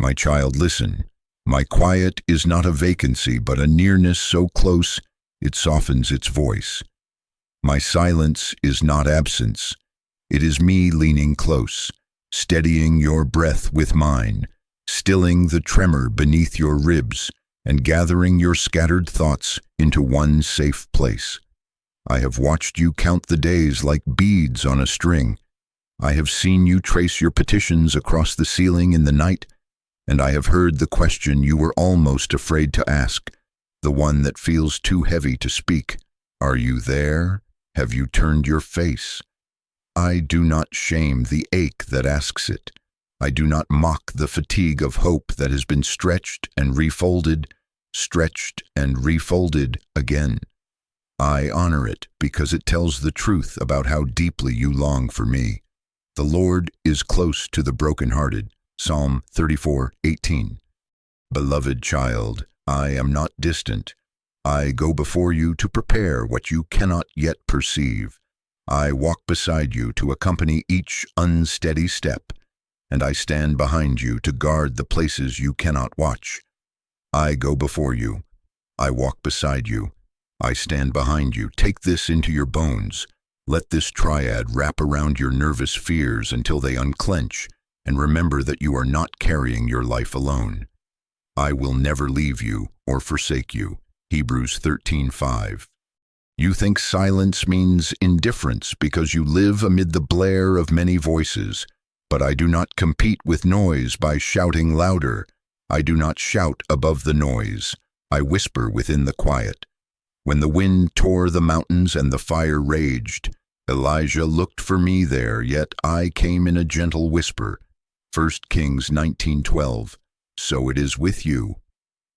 My child, listen. My quiet is not a vacancy, but a nearness so close it softens its voice. My silence is not absence. It is me leaning close, steadying your breath with mine, stilling the tremor beneath your ribs, and gathering your scattered thoughts into one safe place. I have watched you count the days like beads on a string. I have seen you trace your petitions across the ceiling in the night, and I have heard the question you were almost afraid to ask, the one that feels too heavy to speak. Are you there? Have you turned your face? I do not shame the ache that asks it. I do not mock the fatigue of hope that has been stretched and refolded again. I honor it because it tells the truth about how deeply you long for me. The Lord is close to the brokenhearted. Psalm 34:18. Beloved child, I am not distant. I go before you to prepare what you cannot yet perceive. I walk beside you to accompany each unsteady step, and I stand behind you to guard the places you cannot watch. I go before you. I walk beside you. I stand behind you. Take this into your bones. Let this triad wrap around your nervous fears until they unclench, and remember that you are not carrying your life alone. I will never leave you or forsake you. Hebrews 13:5. You think silence means indifference because you live amid the blare of many voices, but I do not compete with noise by shouting louder. I do not shout above the noise. I whisper within the quiet. When the wind tore the mountains and the fire raged, Elijah looked for me there, yet I came in a gentle whisper. 1 Kings 19:12. So it is with you.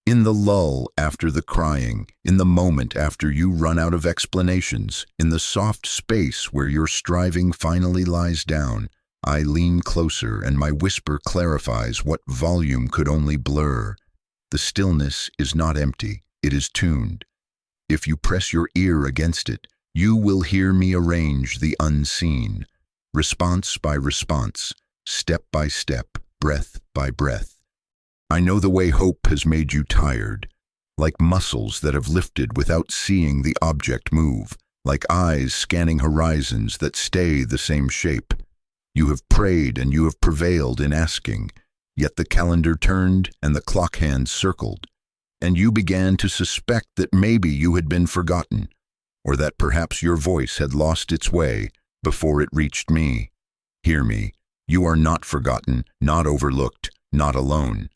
In the lull after the crying, in the moment after you run out of explanations, in the soft space where your striving finally lies down, I lean closer and my whisper clarifies what volume could only blur. The stillness is not empty, it is tuned. If you press your ear against it, you will hear me arrange the unseen, response by response, step by step, breath by breath. I know the way hope has made you tired, like muscles that have lifted without seeing the object move, like eyes scanning horizons that stay the same shape. You have prayed and you have prevailed in asking, yet the calendar turned and the clock hands circled, and you began to suspect that maybe you had been forgotten, or that perhaps your voice had lost its way before it reached me. Hear me, you are not forgotten, not overlooked, not alone.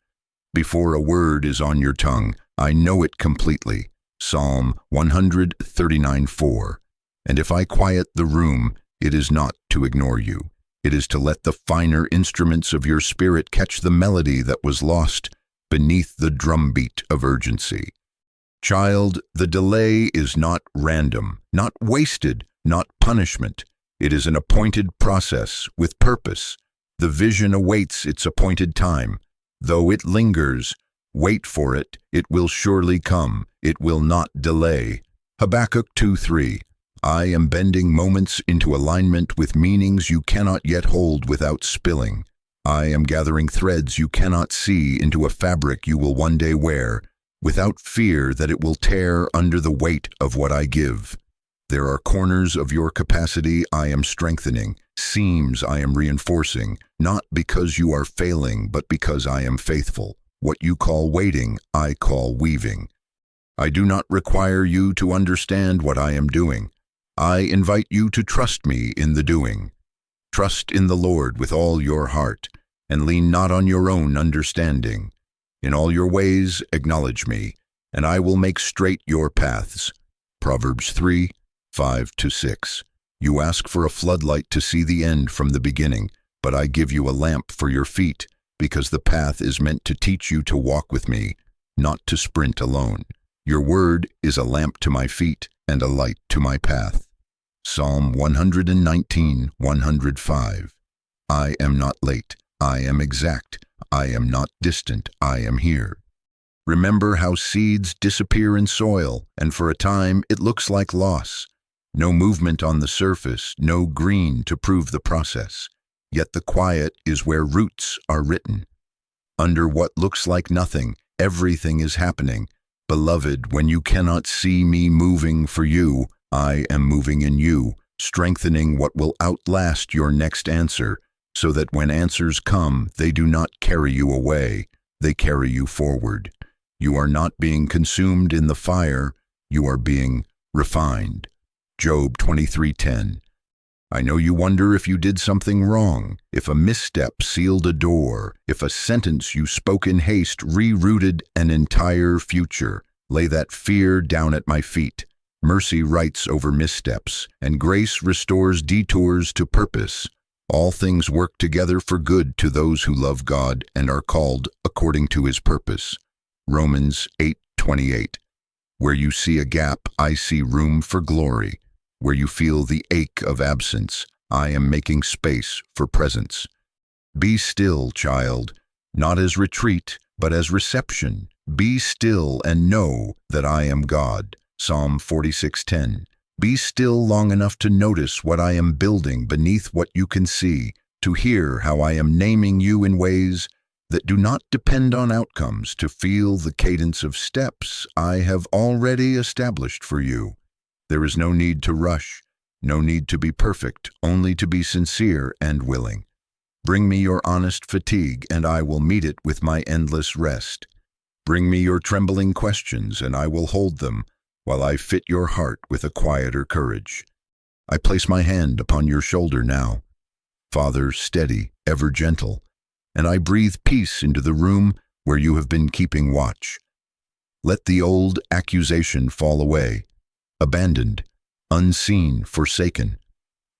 Before a word is on your tongue, I know it completely. Psalm 139:4. And if I quiet the room, it is not to ignore you. It is to let the finer instruments of your spirit catch the melody that was lost beneath the drumbeat of urgency. Child, the delay is not random, not wasted, not punishment. It is an appointed process with purpose. The vision awaits its appointed time. Though it lingers, wait for it, it will surely come, it will not delay. Habakkuk 2:3. I am bending moments into alignment with meanings you cannot yet hold without spilling. I am gathering threads you cannot see into a fabric you will one day wear, without fear that it will tear under the weight of what I give. There are corners of your capacity I am strengthening, seams I am reinforcing, not because you are failing, but because I am faithful. What you call waiting, I call weaving. I do not require you to understand what I am doing. I invite you to trust me in the doing. Trust in the Lord with all your heart, and lean not on your own understanding. In all your ways acknowledge me, and I will make straight your paths. Proverbs 3:5-6. You ask for a floodlight to see the end from the beginning, but I give you a lamp for your feet, because the path is meant to teach you to walk with me, not to sprint alone. Your word is a lamp to my feet and a light to my path. Psalm 119:105. I am not late, I am exact, I am not distant, I am here. Remember how seeds disappear in soil, and for a time it looks like loss. No movement on the surface, no green to prove the process. Yet the quiet is where roots are written. Under what looks like nothing, everything is happening. Beloved, when you cannot see me moving for you, I am moving in you, strengthening what will outlast your next answer, so that when answers come, they do not carry you away, they carry you forward. You are not being consumed in the fire, you are being refined. Job 23:10. I know you wonder if you did something wrong, if a misstep sealed a door, if a sentence you spoke in haste rerouted an entire future. Lay that fear down at my feet. Mercy writes over missteps, and grace restores detours to purpose. All things work together for good to those who love God and are called according to his purpose. Romans 8:28. Where you see a gap, I see room for glory. Where you feel the ache of absence, I am making space for presence. Be still, child, not as retreat, but as reception. Be still and know that I am God. Psalm 46:10. Be still long enough to notice what I am building beneath what you can see, to hear how I am naming you in ways that do not depend on outcomes, to feel the cadence of steps I have already established for you. There is no need to rush, no need to be perfect, only to be sincere and willing. Bring me your honest fatigue, and I will meet it with my endless rest. Bring me your trembling questions, and I will hold them, while I fit your heart with a quieter courage. I place my hand upon your shoulder now, Father, steady, ever gentle, and I breathe peace into the room where you have been keeping watch. Let the old accusation fall away. Abandoned, unseen, forsaken.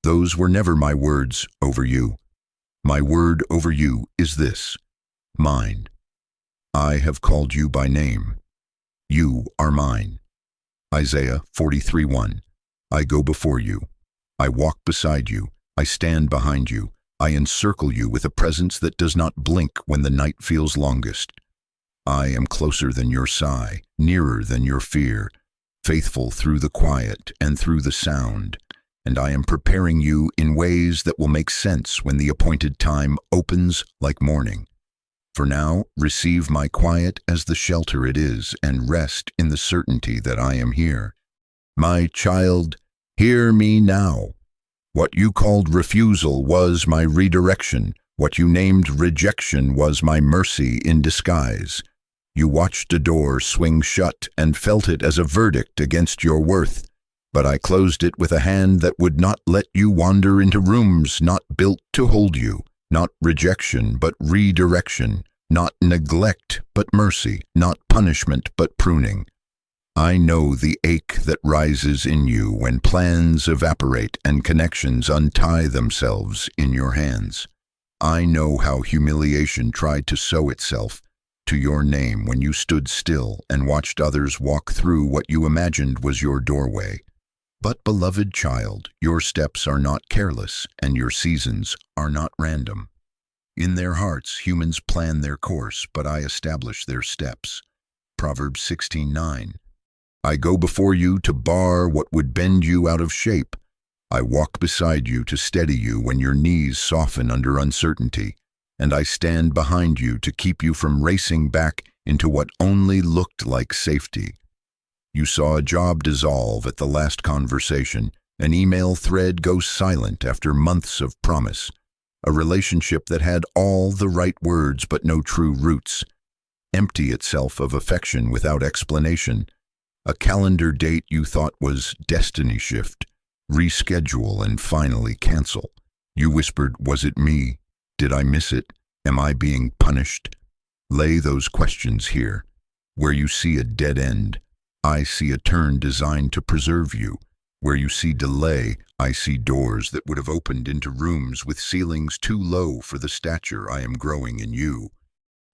Those were never my words over you. My word over you is this, mine. I have called you by name. You are mine. Isaiah 43:1. I go before you. I walk beside you. I stand behind you. I encircle you with a presence that does not blink when the night feels longest. I am closer than your sigh, nearer than your fear, faithful through the quiet and through the sound, and I am preparing you in ways that will make sense when the appointed time opens like morning. For now, receive my quiet as the shelter it is, and rest in the certainty that I am here. My child, hear me now. What you called refusal was my redirection. What you named rejection was my mercy in disguise. You watched a door swing shut and felt it as a verdict against your worth, but I closed it with a hand that would not let you wander into rooms not built to hold you. Not rejection, but redirection. Not neglect, but mercy. Not punishment, but pruning. I know the ache that rises in you when plans evaporate and connections untie themselves in your hands. I know how humiliation tried to sew itself to your name when you stood still and watched others walk through what you imagined was your doorway. But, beloved child, your steps are not careless, and your seasons are not random. In their hearts, humans plan their course, but I establish their steps. Proverbs 16:9. I go before you to bar what would bend you out of shape. I walk beside you to steady you when your knees soften under uncertainty, and I stand behind you to keep you from racing back into what only looked like safety. You saw a job dissolve at the last conversation, an email thread go silent after months of promise, a relationship that had all the right words but no true roots, empty itself of affection without explanation, a calendar date you thought was destiny shift, reschedule and finally cancel. You whispered, was it me? Did I miss it? Am I being punished? Lay those questions here. Where you see a dead end, I see a turn designed to preserve you. Where you see delay, I see doors that would have opened into rooms with ceilings too low for the stature I am growing in you.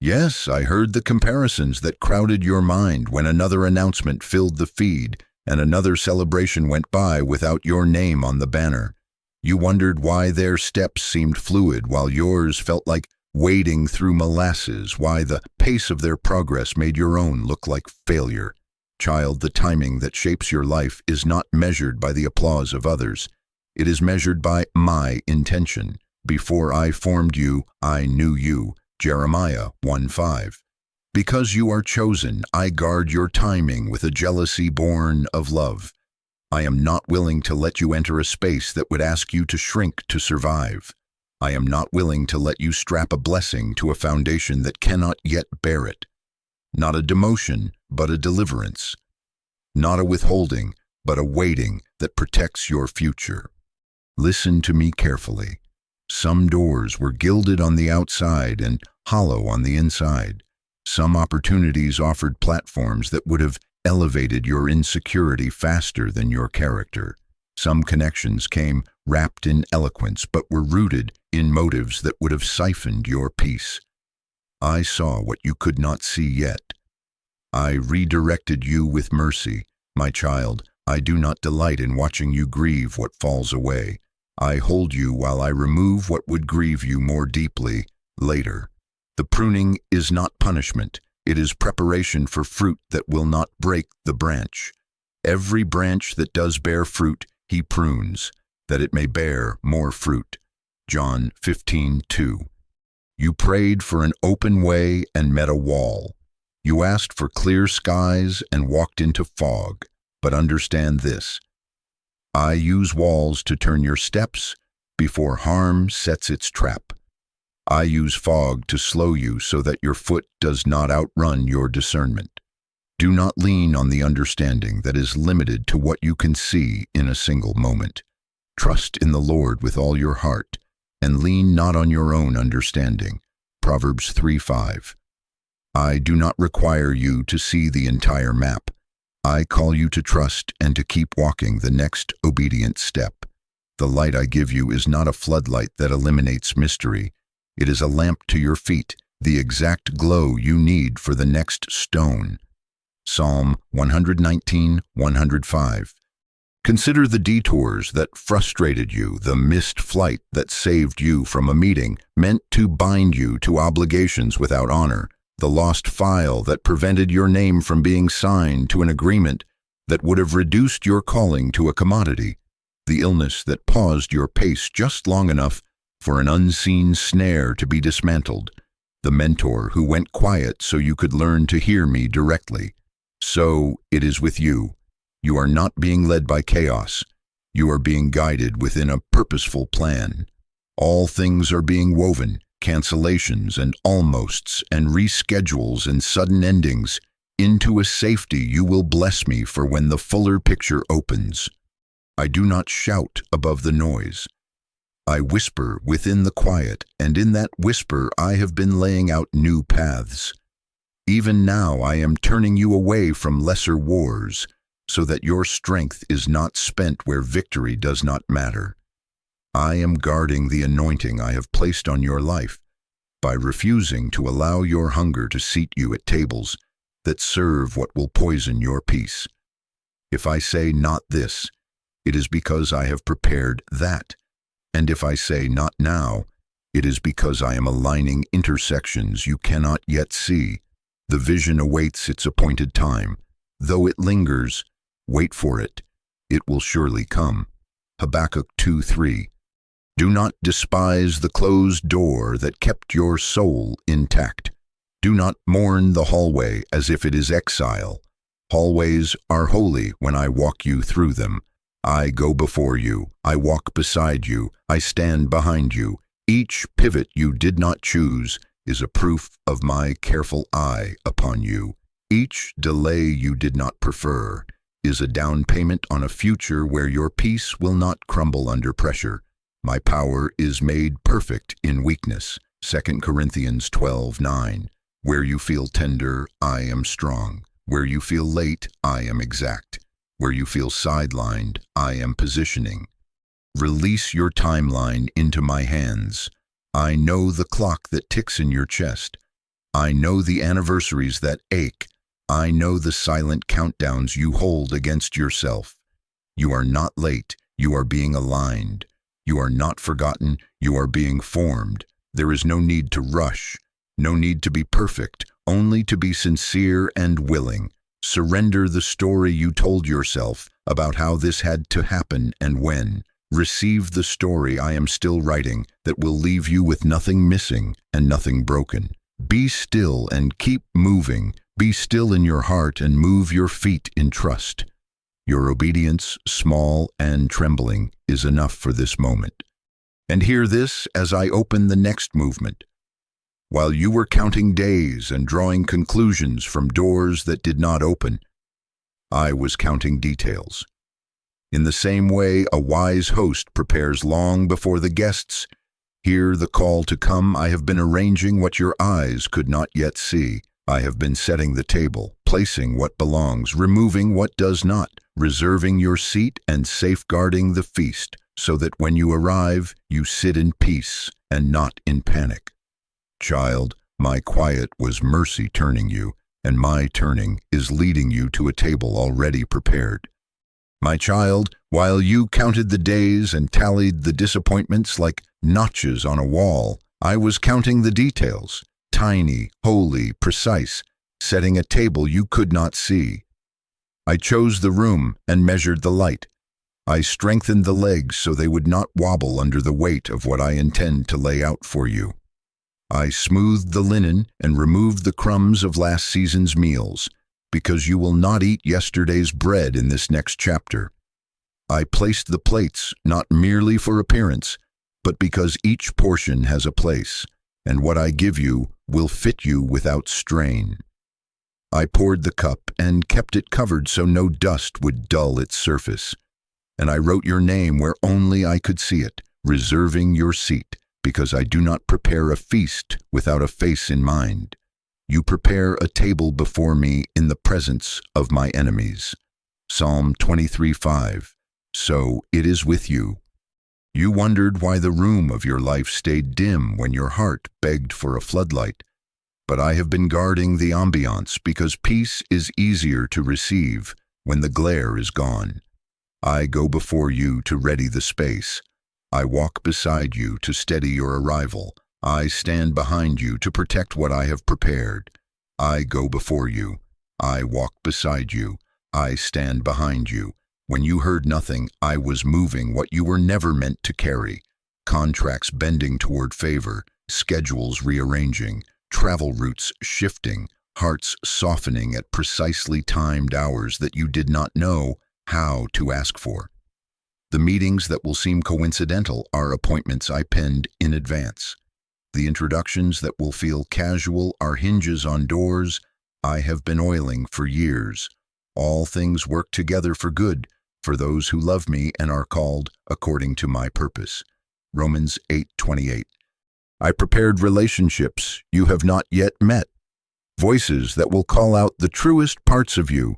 Yes, I heard the comparisons that crowded your mind when another announcement filled the feed and another celebration went by without your name on the banner. You wondered why their steps seemed fluid while yours felt like wading through molasses, why the pace of their progress made your own look like failure. Child, the timing that shapes your life is not measured by the applause of others. It is measured by my intention. Before I formed you, I knew you. Jeremiah 1:5. Because you are chosen, I guard your timing with a jealousy born of love. I am not willing to let you enter a space that would ask you to shrink to survive. I am not willing to let you strap a blessing to a foundation that cannot yet bear it. Not a demotion, but a deliverance. Not a withholding, but a waiting that protects your future. Listen to me carefully. Some doors were gilded on the outside and hollow on the inside. Some opportunities offered platforms that would have elevated your insecurity faster than your character. Some connections came wrapped in eloquence but were rooted in motives that would have siphoned your peace. I saw what you could not see yet. I redirected you with mercy. My child, I do not delight in watching you grieve what falls away. I hold you while I remove what would grieve you more deeply later. The pruning is not punishment. It is preparation for fruit that will not break the branch. Every branch that does bear fruit, he prunes, that it may bear more fruit. John 15:2. You prayed for an open way and met a wall. You asked for clear skies and walked into fog. But understand this. I use walls to turn your steps before harm sets its trap. I use fog to slow you so that your foot does not outrun your discernment. Do not lean on the understanding that is limited to what you can see in a single moment. Trust in the Lord with all your heart, and lean not on your own understanding. Proverbs 3:5. I do not require you to see the entire map. I call you to trust and to keep walking the next obedient step. The light I give you is not a floodlight that eliminates mystery. It is a lamp to your feet, the exact glow you need for the next stone. Psalm 119:105. Consider the detours that frustrated you, the missed flight that saved you from a meeting meant to bind you to obligations without honor, the lost file that prevented your name from being signed to an agreement that would have reduced your calling to a commodity, the illness that paused your pace just long enough for an unseen snare to be dismantled, the mentor who went quiet so you could learn to hear me directly. So it is with you. You are not being led by chaos. You are being guided within a purposeful plan. All things are being woven, cancellations and almosts and reschedules and sudden endings, into a safety you will bless me for when the fuller picture opens. I do not shout above the noise. I whisper within the quiet, and in that whisper I have been laying out new paths. Even now I am turning you away from lesser wars, so that your strength is not spent where victory does not matter. I am guarding the anointing I have placed on your life by refusing to allow your hunger to seat you at tables that serve what will poison your peace. If I say not this, it is because I have prepared that. And if I say not now, it is because I am aligning intersections you cannot yet see. The vision awaits its appointed time. Though it lingers, wait for it. It will surely come. Habakkuk 2:3. Do not despise the closed door that kept your soul intact. Do not mourn the hallway as if it is exile. Hallways are holy when I walk you through them. I go before you, I walk beside you, I stand behind you. Each pivot you did not choose is a proof of my careful eye upon you. Each delay you did not prefer is a down payment on a future where your peace will not crumble under pressure. My power is made perfect in weakness. 2 Corinthians 12:9. Where you feel tender, I am strong. Where you feel late, I am exact. Where you feel sidelined, I am positioning. Release your timeline into my hands. I know the clock that ticks in your chest. I know the anniversaries that ache. I know the silent countdowns you hold against yourself. You are not late. You are being aligned. You are not forgotten. You are being formed. There is no need to rush. No need to be perfect. Only to be sincere and willing. Surrender the story you told yourself about how this had to happen and when. Receive the story I am still writing that will leave you with nothing missing and nothing broken. Be still and keep moving. Be still in your heart and move your feet in trust. Your obedience, small and trembling, is enough for this moment. And hear this as I open the next movement. While you were counting days and drawing conclusions from doors that did not open, I was counting details. In the same way a wise host prepares long before the guests, hear the call to come. I have been arranging what your eyes could not yet see. I have been setting the table, placing what belongs, removing what does not, reserving your seat and safeguarding the feast, so that when you arrive, you sit in peace and not in panic. Child, my quiet was mercy turning you, and my turning is leading you to a table already prepared. My child, while you counted the days and tallied the disappointments like notches on a wall, I was counting the details, tiny, holy, precise, setting a table you could not see. I chose the room and measured the light. I strengthened the legs so they would not wobble under the weight of what I intend to lay out for you. I smoothed the linen and removed the crumbs of last season's meals, because you will not eat yesterday's bread in this next chapter. I placed the plates not merely for appearance, but because each portion has a place, and what I give you will fit you without strain. I poured the cup and kept it covered so no dust would dull its surface, and I wrote your name where only I could see it, reserving your seat, because I do not prepare a feast without a face in mind. You prepare a table before me in the presence of my enemies. Psalm 23:5. So it is with you. You wondered why the room of your life stayed dim when your heart begged for a floodlight. But I have been guarding the ambiance because peace is easier to receive when the glare is gone. I go before you to ready the space. I walk beside you to steady your arrival. I stand behind you to protect what I have prepared. I go before you. I walk beside you. I stand behind you. When you heard nothing, I was moving what you were never meant to carry. Contracts bending toward favor, schedules rearranging, travel routes shifting, hearts softening at precisely timed hours that you did not know how to ask for. The meetings that will seem coincidental are appointments I penned in advance. The introductions that will feel casual are hinges on doors I have been oiling for years. All things work together for good for those who love me and are called according to my purpose. Romans 8:28. I prepared relationships you have not yet met, voices that will call out the truest parts of you,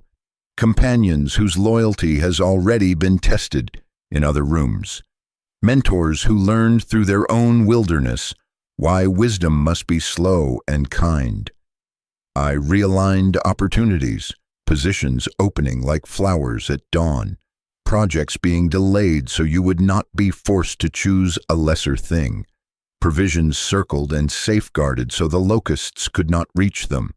companions whose loyalty has already been tested in other rooms, mentors who learned through their own wilderness why wisdom must be slow and kind. I realigned opportunities, positions opening like flowers at dawn, projects being delayed so you would not be forced to choose a lesser thing, provisions circled and safeguarded so the locusts could not reach them.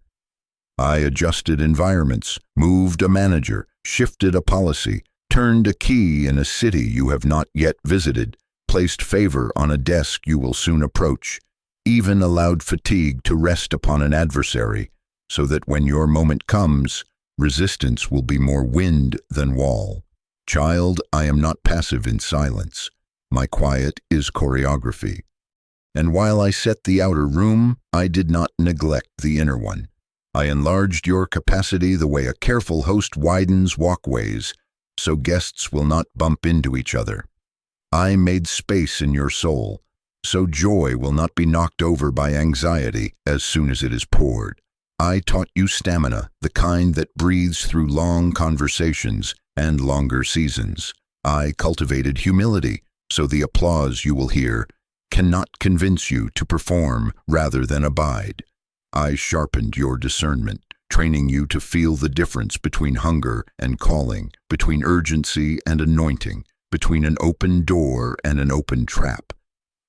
I adjusted environments, moved a manager, shifted a policy, turned a key in a city you have not yet visited, placed favor on a desk you will soon approach, even allowed fatigue to rest upon an adversary, so that when your moment comes, resistance will be more wind than wall. Child, I am not passive in silence. My quiet is choreography. And while I set the outer room, I did not neglect the inner one. I enlarged your capacity the way a careful host widens walkways, so guests will not bump into each other. I made space in your soul, so joy will not be knocked over by anxiety as soon as it is poured. I taught you stamina, the kind that breathes through long conversations and longer seasons. I cultivated humility, so the applause you will hear cannot convince you to perform rather than abide. I sharpened your discernment, training you to feel the difference between hunger and calling, between urgency and anointing, between an open door and an open trap.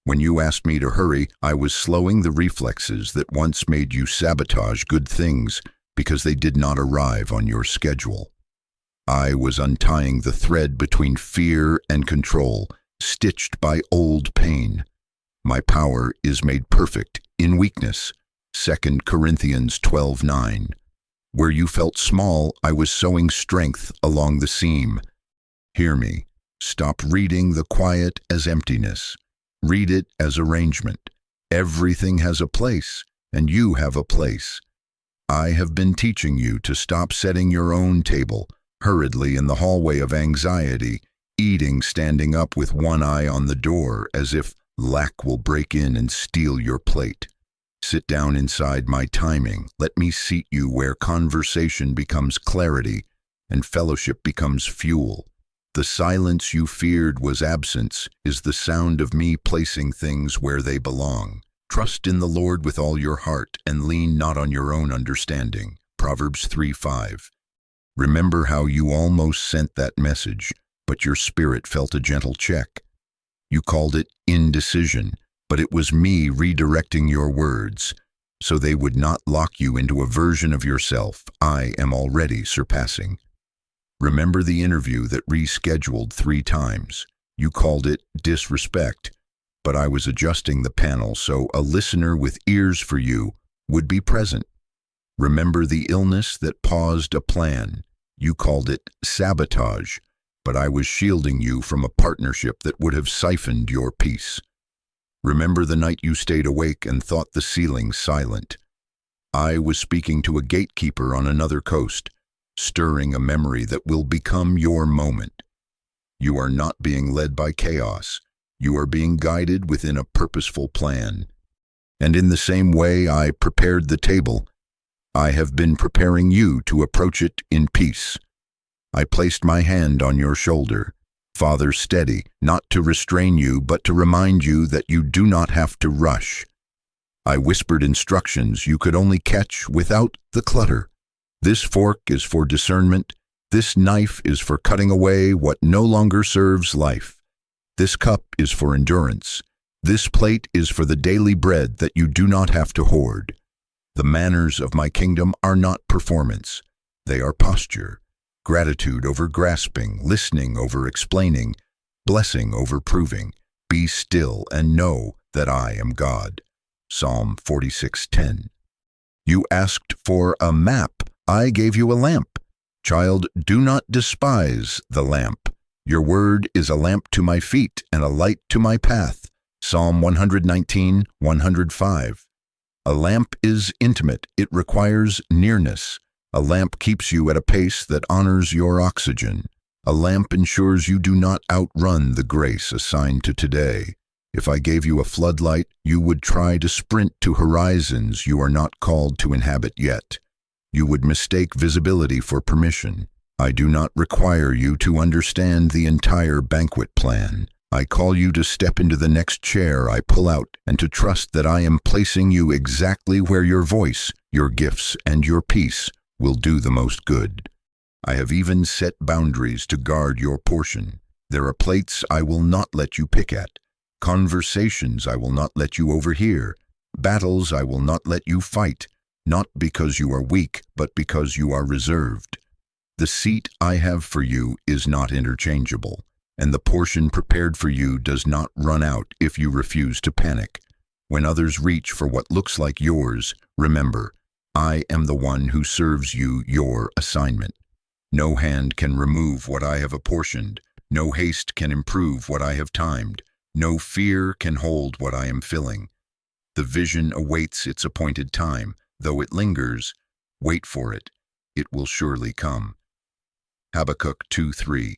When you asked me to hurry, I was slowing the reflexes that once made you sabotage good things because they did not arrive on your schedule. I was untying the thread between fear and control, stitched by old pain. My power is made perfect in weakness. 2 Corinthians 12:9. Where you felt small, I was sewing strength along the seam. Hear me. Stop reading the quiet as emptiness. Read it as arrangement. Everything has a place, and you have a place. I have been teaching you to stop setting your own table hurriedly in the hallway of anxiety, eating standing up with one eye on the door as if lack will break in and steal your plate. Sit down inside my timing. Let me seat you where conversation becomes clarity and fellowship becomes fuel. The silence you feared was absence is the sound of me placing things where they belong. Trust in the Lord with all your heart and lean not on your own understanding. Proverbs 3:5. Remember how you almost sent that message, but your spirit felt a gentle check. You called it indecision, but it was me redirecting your words, so they would not lock you into a version of yourself I am already surpassing. Remember the interview that rescheduled 3 times. You called it disrespect, but I was adjusting the panel so a listener with ears for you would be present. Remember the illness that paused a plan. You called it sabotage, but I was shielding you from a partnership that would have siphoned your peace. Remember the night you stayed awake and thought the ceiling silent. I was speaking to a gatekeeper on another coast, stirring a memory that will become your moment. You are not being led by chaos. You are being guided within a purposeful plan. And in the same way I prepared the table, I have been preparing you to approach it in peace. I placed my hand on your shoulder, Father steady, not to restrain you, but to remind you that you do not have to rush. I whispered instructions you could only catch without the clutter. This fork is for discernment. This knife is for cutting away what no longer serves life. This cup is for endurance. This plate is for the daily bread that you do not have to hoard. The manners of my kingdom are not performance. They are posture. Gratitude over grasping, listening over explaining, blessing over proving. Be still and know that I am God. Psalm 46:10. You asked for a map. I gave you a lamp. Child, do not despise the lamp. Your word is a lamp to my feet and a light to my path. Psalm 119:105. A lamp is intimate. It requires nearness. A lamp keeps you at a pace that honors your oxygen. A lamp ensures you do not outrun the grace assigned to today. If I gave you a floodlight, you would try to sprint to horizons you are not called to inhabit yet. You would mistake visibility for permission. I do not require you to understand the entire banquet plan. I call you to step into the next chair I pull out and to trust that I am placing you exactly where your voice, your gifts, and your peace will do the most good. I have even set boundaries to guard your portion. There are plates I will not let you pick at, conversations I will not let you overhear, battles I will not let you fight, not because you are weak, but because you are reserved. The seat I have for you is not interchangeable, and the portion prepared for you does not run out if you refuse to panic. When others reach for what looks like yours, remember, I am the one who serves you your assignment. No hand can remove what I have apportioned. No haste can improve what I have timed. No fear can hold what I am filling. The vision awaits its appointed time. Though it lingers, wait for it. It will surely come. Habakkuk 2:3.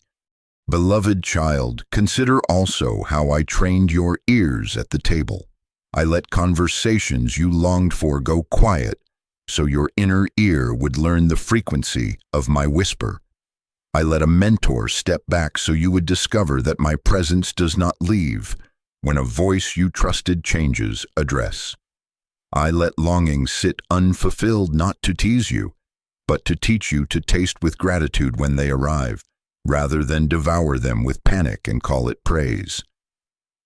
Beloved child, consider also how I trained your ears at the table. I let conversations you longed for go quiet, so your inner ear would learn the frequency of my whisper. I let a mentor step back so you would discover that my presence does not leave when a voice you trusted changes address. I let longings sit unfulfilled not to tease you, but to teach you to taste with gratitude when they arrive, rather than devour them with panic and call it praise.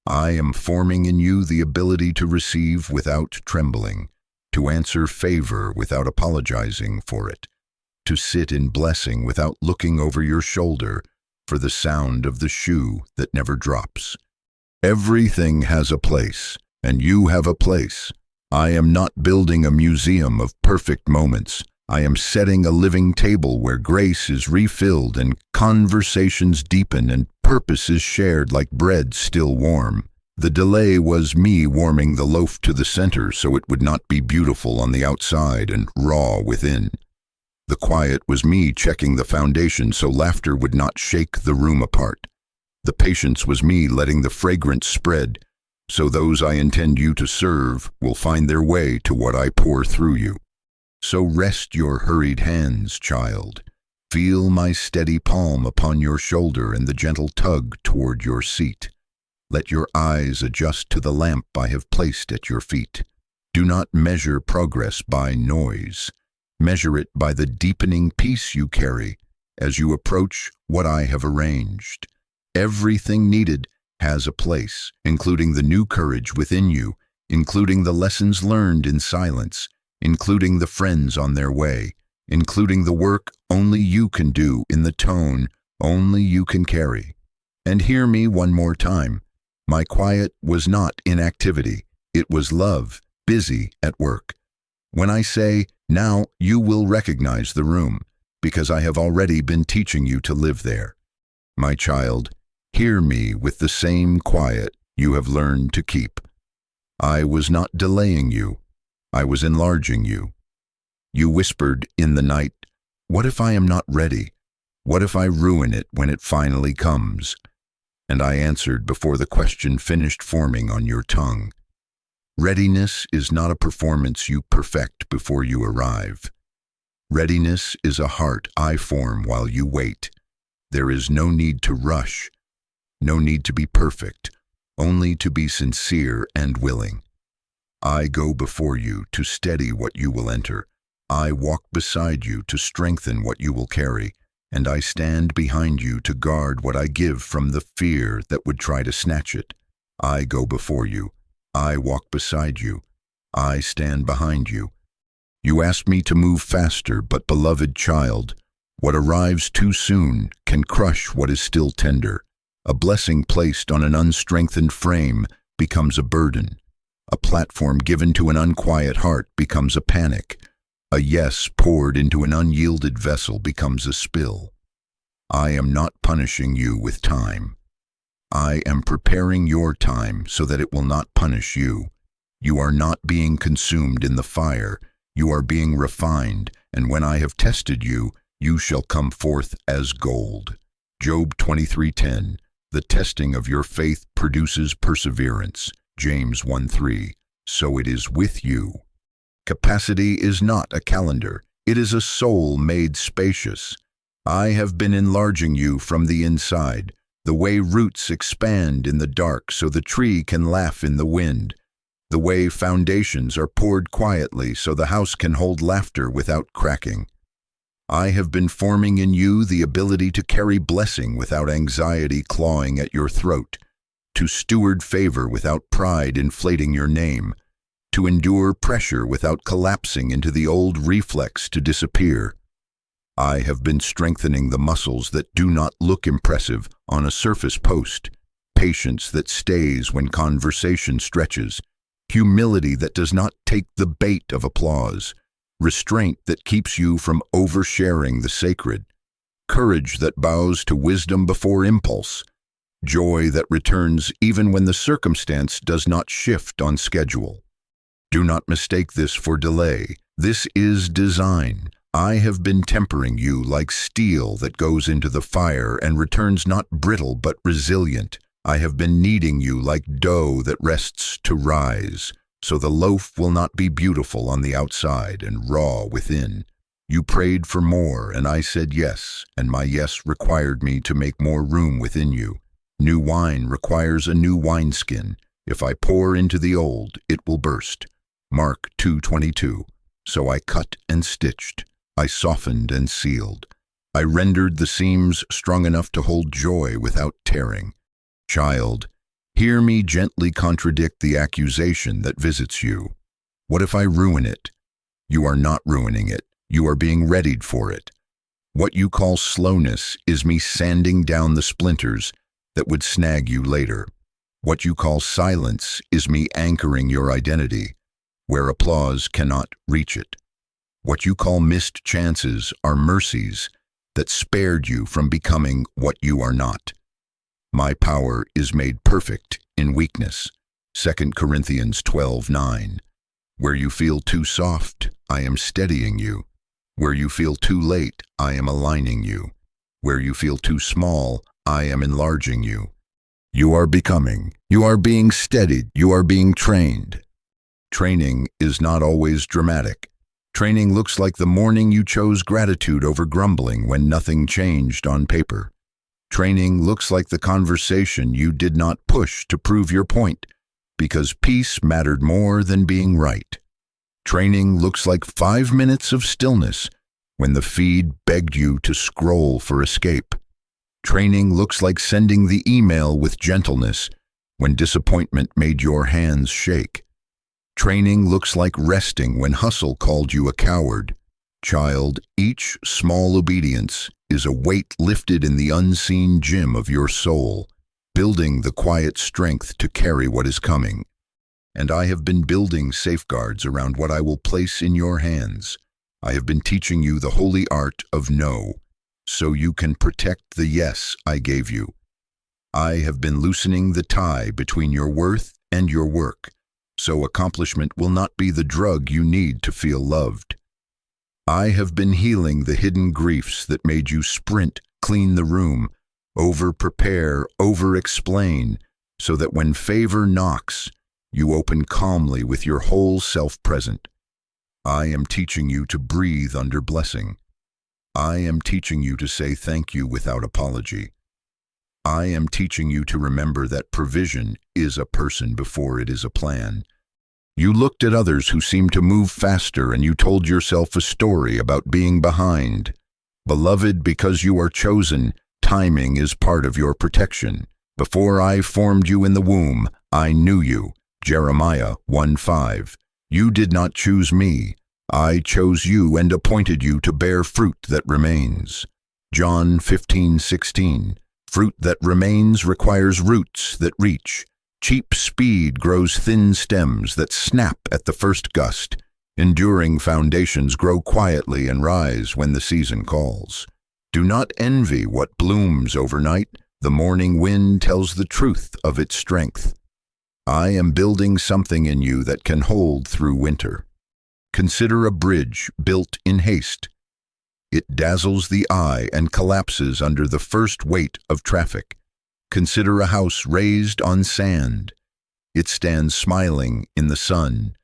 I am forming in you the ability to receive without trembling, to answer favor without apologizing for it, to sit in blessing without looking over your shoulder for the sound of the shoe that never drops. Everything has a place, and you have a place. I am not building a museum of perfect moments. I am setting a living table where grace is refilled and conversations deepen and purpose is shared like bread still warm. The delay was me warming the loaf to the center so it would not be beautiful on the outside and raw within. The quiet was me checking the foundation so laughter would not shake the room apart. The patience was me letting the fragrance spread so those I intend you to serve will find their way to what I pour through you. So rest your hurried hands, child. Feel my steady palm upon your shoulder and the gentle tug toward your seat. Let your eyes adjust to the lamp I have placed at your feet. Do not measure progress by noise. Measure it by the deepening peace you carry as you approach what I have arranged. Everything needed has a place, including the new courage within you, including the lessons learned in silence, including the friends on their way, including the work only you can do in the tone only you can carry. And hear me one more time. My quiet was not inactivity. It was love, busy at work. When I say, now you will recognize the room, because I have already been teaching you to live there. My child, hear me with the same quiet you have learned to keep. I was not delaying you. I was enlarging you. You whispered in the night, what if I am not ready? What if I ruin it when it finally comes? And I answered before the question finished forming on your tongue. Readiness is not a performance you perfect before you arrive. Readiness is a heart I form while you wait. There is no need to rush, no need to be perfect, only to be sincere and willing. I go before you to steady what you will enter. I walk beside you to strengthen what you will carry, and I stand behind you to guard what I give from the fear that would try to snatch it. I go before you. I walk beside you. I stand behind you. You ask me to move faster, but beloved child, what arrives too soon can crush what is still tender. A blessing placed on an unstrengthened frame becomes a burden. A platform given to an unquiet heart becomes a panic. A yes poured into an unyielded vessel becomes a spill. I am not punishing you with time. I am preparing your time so that it will not punish you. You are not being consumed in the fire. You are being refined, and when I have tested you, you shall come forth as gold. Job 23:10. The testing of your faith produces perseverance. James 1:3. So it is with you. Capacity is not a calendar. It is a soul made spacious. I have been enlarging you from the inside, the way roots expand in the dark so the tree can laugh in the wind, the way foundations are poured quietly so the house can hold laughter without cracking. I have been forming in you the ability to carry blessing without anxiety clawing at your throat, to steward favor without pride inflating your name, to endure pressure without collapsing into the old reflex to disappear. I have been strengthening the muscles that do not look impressive on a surface post, patience that stays when conversation stretches, humility that does not take the bait of applause, restraint that keeps you from oversharing the sacred, courage that bows to wisdom before impulse, joy that returns even when the circumstance does not shift on schedule. Do not mistake this for delay. This is design. I have been tempering you like steel that goes into the fire and returns not brittle but resilient. I have been kneading you like dough that rests to rise, so the loaf will not be beautiful on the outside and raw within. You prayed for more, and I said yes, and my yes required me to make more room within you. New wine requires a new wineskin. If I pour into the old, it will burst. Mark 2:22. So I cut and stitched. I softened and sealed. I rendered the seams strong enough to hold joy without tearing. Child, hear me gently contradict the accusation that visits you. What if I ruin it? You are not ruining it. You are being readied for it. What you call slowness is me sanding down the splinters that would snag you later. What you call silence is me anchoring your identity, where applause cannot reach it. What you call missed chances are mercies that spared you from becoming what you are not. My power is made perfect in weakness. 2 Corinthians 12:9. Where you feel too soft, I am steadying you. Where you feel too late, I am aligning you. Where you feel too small, I am enlarging you. You are becoming, you are being steadied, you are being trained. Training is not always dramatic. Training looks like the morning you chose gratitude over grumbling when nothing changed on paper. Training looks like the conversation you did not push to prove your point, because peace mattered more than being right. Training looks like 5 minutes of stillness when the feed begged you to scroll for escape. Training looks like sending the email with gentleness when disappointment made your hands shake. Training looks like resting when hustle called you a coward. Child, each small obedience is a weight lifted in the unseen gym of your soul, building the quiet strength to carry what is coming. And I have been building safeguards around what I will place in your hands. I have been teaching you the holy art of no, so you can protect the yes I gave you. I have been loosening the tie between your worth and your work, so accomplishment will not be the drug you need to feel loved. I have been healing the hidden griefs that made you sprint, clean the room, over-prepare, over-explain, so that when favor knocks, you open calmly with your whole self present. I am teaching you to breathe under blessing. I am teaching you to say thank you without apology. I am teaching you to remember that provision is a person before it is a plan. You looked at others who seemed to move faster and you told yourself a story about being behind. Beloved, because you are chosen, timing is part of your protection. Before I formed you in the womb, I knew you. Jeremiah 1:5. You did not choose me. I chose you and appointed you to bear fruit that remains. John 15:16. Fruit that remains requires roots that reach. Cheap speed grows thin stems that snap at the first gust. Enduring foundations grow quietly and rise when the season calls. Do not envy what blooms overnight. The morning wind tells the truth of its strength. I am building something in you that can hold through winter. Consider a bridge built in haste. It dazzles the eye and collapses under the first weight of traffic. Consider a house raised on sand. It stands smiling in the sun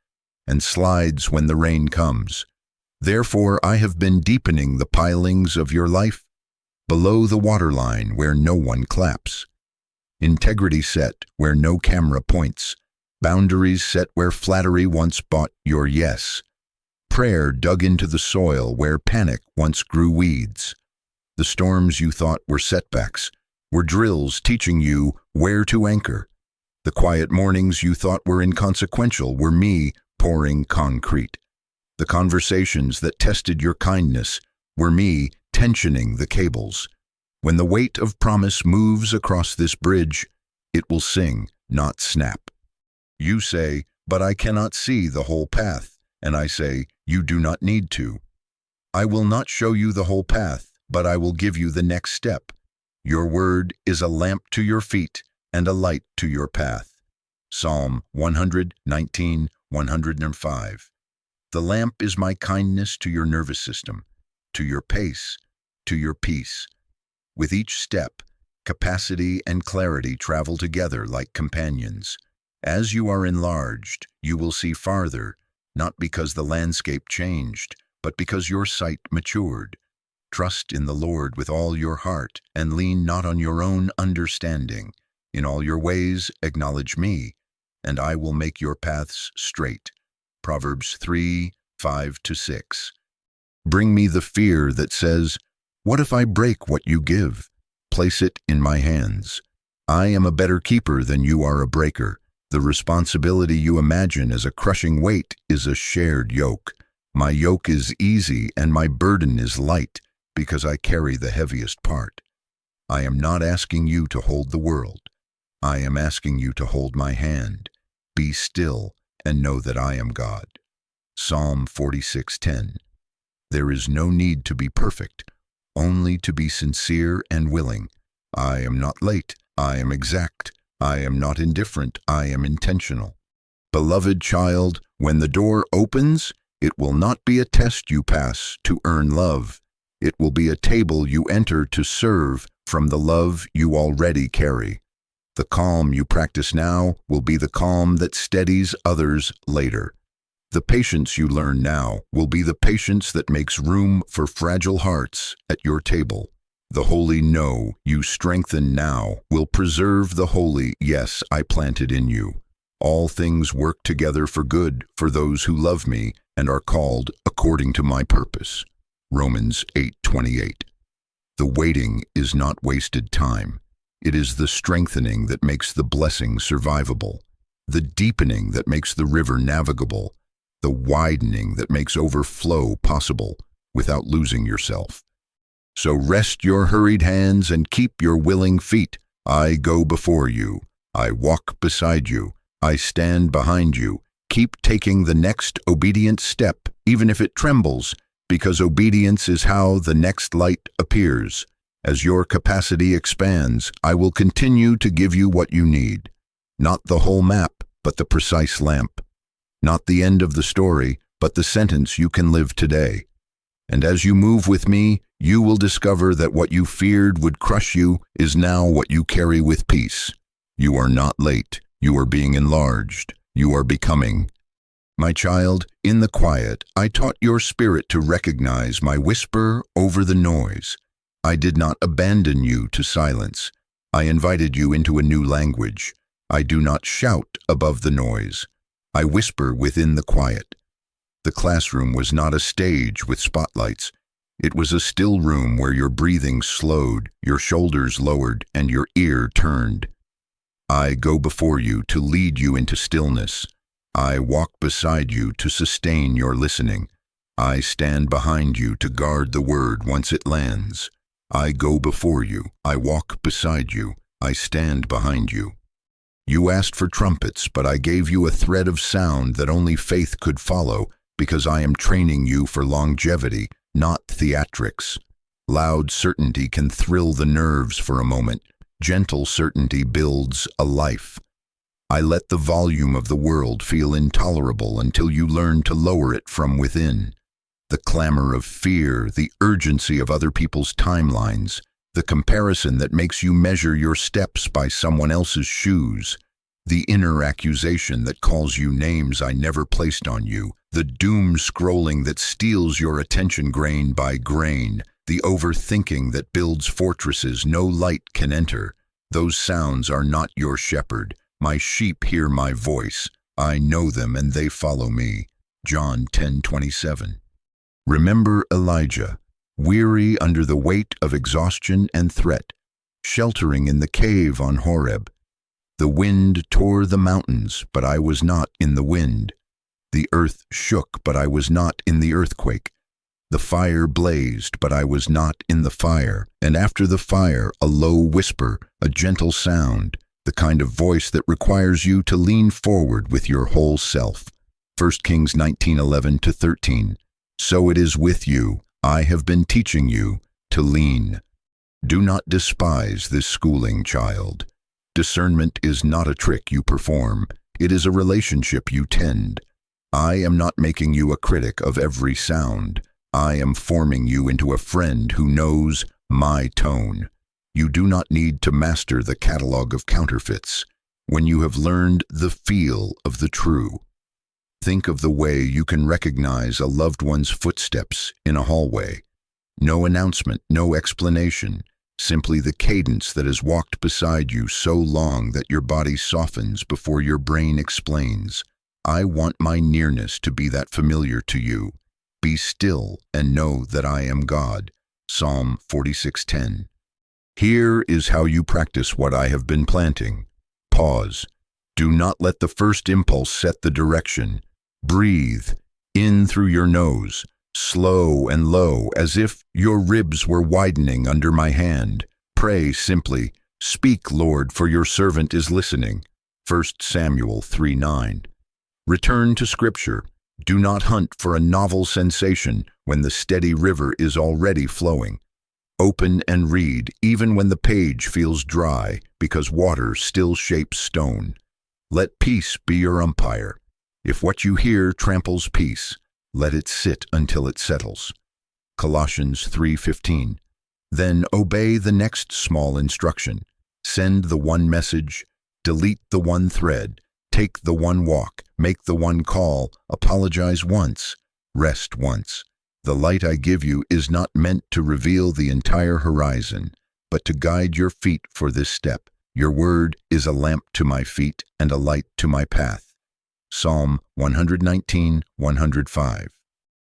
and slides when the rain comes. Therefore, I have been deepening the pilings of your life below the waterline where no one claps. Integrity set where no camera points. Boundaries set where flattery once bought your yes. Prayer dug into the soil where panic once grew weeds. The storms you thought were setbacks were drills teaching you where to anchor. The quiet mornings you thought were inconsequential were me pouring concrete. The conversations that tested your kindness were me tensioning the cables. When the weight of promise moves across this bridge, it will sing, not snap. You say, but I cannot see the whole path. And I say, you do not need to. I will not show you the whole path, but I will give you the next step. Your word is a lamp to your feet and a light to your path. Psalm 119:105. The lamp is my kindness to your nervous system, to your pace, to your peace. With each step, capacity and clarity travel together like companions. As you are enlarged, you will see farther, not because the landscape changed, but because your sight matured. Trust in the Lord with all your heart, and lean not on your own understanding. In all your ways acknowledge me, and I will make your paths straight. Proverbs 3:5-6. Bring me the fear that says, what if I break what you give? Place it in my hands. I am a better keeper than you are a breaker. The responsibility you imagine as a crushing weight is a shared yoke. My yoke is easy and my burden is light, because I carry the heaviest part. I am not asking you to hold the world. I am asking you to hold my hand. Be still and know that I am God. Psalm 46:10. There is no need to be perfect, only to be sincere and willing. I am not late, I am exact. I am not indifferent, I am intentional. Beloved child, when the door opens, it will not be a test you pass to earn love. It will be a table you enter to serve from the love you already carry. The calm you practice now will be the calm that steadies others later. The patience you learn now will be the patience that makes room for fragile hearts at your table. The holy no you strengthen now will preserve the holy yes I planted in you. All things work together for good for those who love me and are called according to my purpose. Romans 8:28. The waiting is not wasted time. It is the strengthening that makes the blessing survivable, the deepening that makes the river navigable, the widening that makes overflow possible without losing yourself. So rest your hurried hands and keep your willing feet. I go before you. I walk beside you. I stand behind you. Keep taking the next obedient step, even if it trembles, because obedience is how the next light appears. As your capacity expands, I will continue to give you what you need. Not the whole map, but the precise lamp. Not the end of the story, but the sentence you can live today. And as you move with me, you will discover that what you feared would crush you is now what you carry with peace. You are not late. You are being enlarged. You are becoming. My child, in the quiet, I taught your spirit to recognize my whisper over the noise. I did not abandon you to silence. I invited you into a new language. I do not shout above the noise. I whisper within the quiet. The classroom was not a stage with spotlights. It was a still room where your breathing slowed, your shoulders lowered, and your ear turned. I go before you to lead you into stillness. I walk beside you to sustain your listening. I stand behind you to guard the word once it lands. I go before you. I walk beside you. I stand behind you. You asked for trumpets, but I gave you a thread of sound that only faith could follow, because I am training you for longevity, not theatrics. Loud certainty can thrill the nerves for a moment. Gentle certainty builds a life. I let the volume of the world feel intolerable until you learn to lower it from within. The clamor of fear, the urgency of other people's timelines, the comparison that makes you measure your steps by someone else's shoes, the inner accusation that calls you names I never placed on you, the doom scrolling that steals your attention grain by grain, the overthinking that builds fortresses no light can enter. Those sounds are not your shepherd. My sheep hear my voice. I know them and they follow me. John 10:27. Remember Elijah, weary under the weight of exhaustion and threat, sheltering in the cave on Horeb. The wind tore the mountains, but I was not in the wind. The earth shook, but I was not in the earthquake. The fire blazed, but I was not in the fire. And after the fire, a low whisper, a gentle sound, the kind of voice that requires you to lean forward with your whole self. 1 Kings 19:11-13. So it is with you. I have been teaching you to lean. Do not despise this schooling, child. Discernment is not a trick you perform. It is a relationship you tend. I am not making you a critic of every sound. I am forming you into a friend who knows my tone. You do not need to master the catalog of counterfeits when you have learned the feel of the true. Think of the way you can recognize a loved one's footsteps in a hallway. No announcement, no explanation, simply the cadence that has walked beside you so long that your body softens before your brain explains. I want my nearness to be that familiar to you. Be still and know that I am God. Psalm 46:10. Here is how you practice what I have been planting. Pause. Do not let the first impulse set the direction. Breathe in through your nose, slow and low, as if your ribs were widening under my hand. Pray simply, Speak, Lord, for your servant is listening. 1 Samuel 3:9. Return to Scripture. Do not hunt for a novel sensation when the steady river is already flowing. Open and read even when the page feels dry, because water still shapes stone. Let peace be your umpire. If what you hear tramples peace, let it sit until it settles. Colossians 3:15. Then obey the next small instruction. Send the one message, delete the one thread, take the one walk, make the one call, apologize once, rest once. The light I give you is not meant to reveal the entire horizon, but to guide your feet for this step. Your word is a lamp to my feet and a light to my path. Psalm 119:105.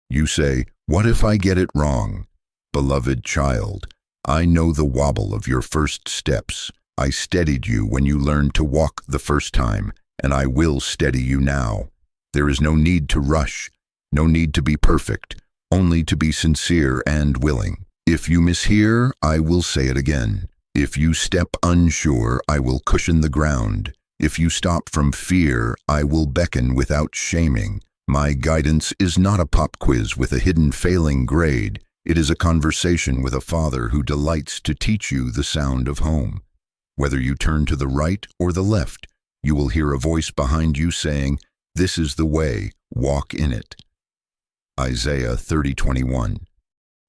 You say, what if I get it wrong? Beloved child, I know the wobble of your first steps. I steadied you when you learned to walk the first time, and I will steady you now. There is no need to rush, no need to be perfect, only to be sincere and willing. If you mishear, I will say it again. If you step unsure, I will cushion the ground. If you stop from fear, I will beckon without shaming. My guidance is not a pop quiz with a hidden failing grade. It is a conversation with a father who delights to teach you the sound of home. Whether you turn to the right or the left, you will hear a voice behind you saying, this is the way, walk in it. Isaiah 30:21.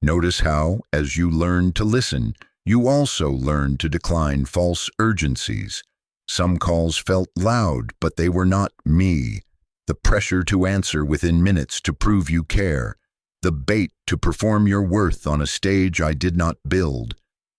Notice how, as you learn to listen, you also learn to decline false urgencies. Some calls felt loud, but they were not me. The pressure to answer within minutes to prove you care. The bait to perform your worth on a stage I did not build.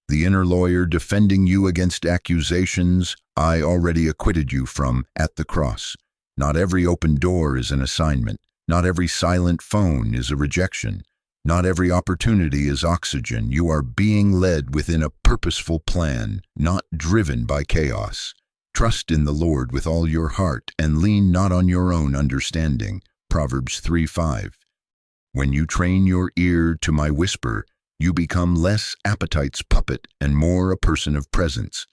The inner lawyer defending you against accusations I already acquitted you from at the cross. Not every open door is an assignment. Not every silent phone is a rejection. Not every opportunity is oxygen. You are being led within a purposeful plan, not driven by chaos. Trust in the Lord with all your heart and lean not on your own understanding. Proverbs 3:5. When you train your ear to my whisper, you become less appetite's puppet and more a person of presence.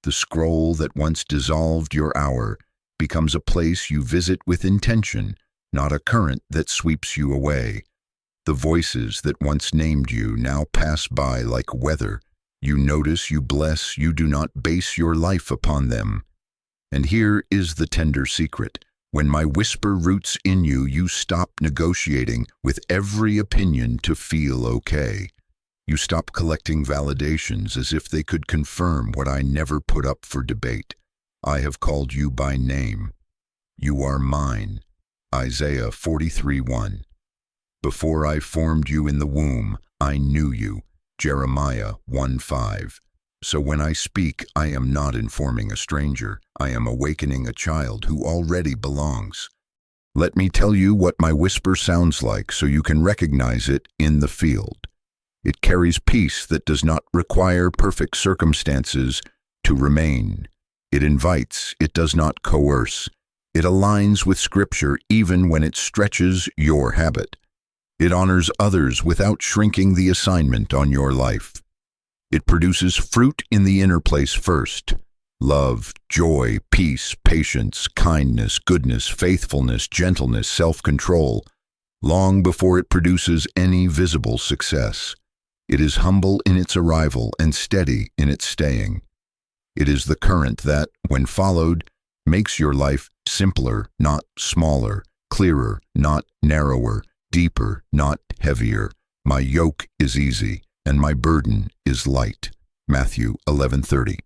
The scroll that once dissolved your hour becomes a place you visit with intention, not a current that sweeps you away. The voices that once named you now pass by like weather. You notice, you bless, you do not base your life upon them. And here is the tender secret. When my whisper roots in you, you stop negotiating with every opinion to feel okay. You stop collecting validations as if they could confirm what I never put up for debate. I have called you by name. You are mine. Isaiah 43:1. Before I formed you in the womb, I knew you. Jeremiah 1:5. So when I speak, I am not informing a stranger. I am awakening a child who already belongs. Let me tell you what my whisper sounds like so you can recognize it in the field. It carries peace that does not require perfect circumstances to remain. It invites, it does not coerce. It aligns with Scripture even when it stretches your habit. It honors others without shrinking the assignment on your life. It produces fruit in the inner place first. Love, joy, peace, patience, kindness, goodness, faithfulness, gentleness, self-control, long before it produces any visible success. It is humble in its arrival and steady in its staying. It is the current that, when followed, makes your life simpler, not smaller, clearer, not narrower, deeper, not heavier. My yoke is easy, and my burden is light. Matthew 11:30.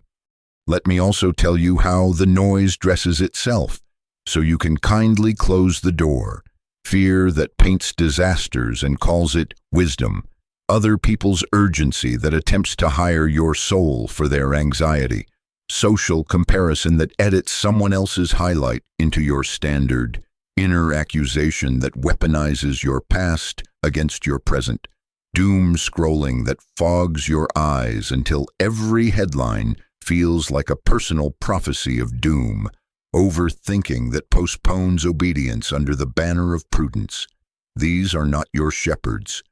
Let me also tell you how the noise dresses itself, so you can kindly close the door. Fear that paints disasters and calls it wisdom. Other people's urgency that attempts to hire your soul for their anxiety. Social comparison that edits someone else's highlight into your standard. Inner accusation that weaponizes your past against your present. Doom scrolling that fogs your eyes until every headline feels like a personal prophecy of doom. Overthinking that postpones obedience under the banner of prudence. These are not your shepherds.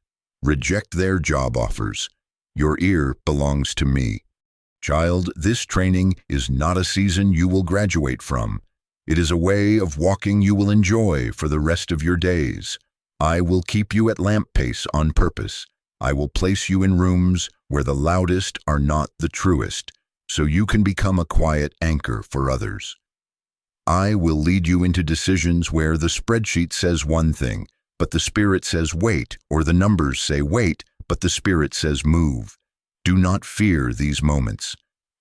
Reject their job offers. Your ear belongs to me. Child, this training is not a season you will graduate from. It is a way of walking you will enjoy for the rest of your days. I will keep you at lamp pace on purpose. I will place you in rooms where the loudest are not the truest, so you can become a quiet anchor for others. I will lead you into decisions where the spreadsheet says one thing, but the Spirit says wait, or the numbers say wait, but the Spirit says move. Do not fear these moments.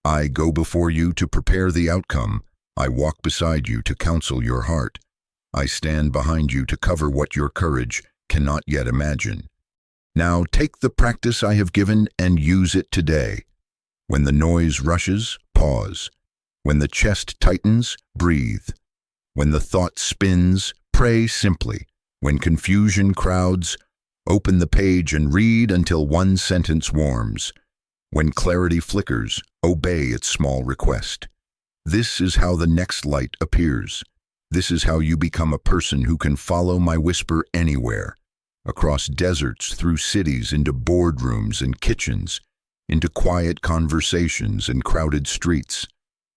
I go before you to prepare the outcome. I walk beside you to counsel your heart. I stand behind you to cover what your courage cannot yet imagine. Now take the practice I have given and use it today. When the noise rushes, pause. When the chest tightens, breathe. When the thought spins, pray simply. When confusion crowds, open the page and read until one sentence warms. When clarity flickers, obey its small request. This is how the next light appears. This is how you become a person who can follow my whisper anywhere. Across deserts, through cities, into boardrooms and kitchens, into quiet conversations and crowded streets.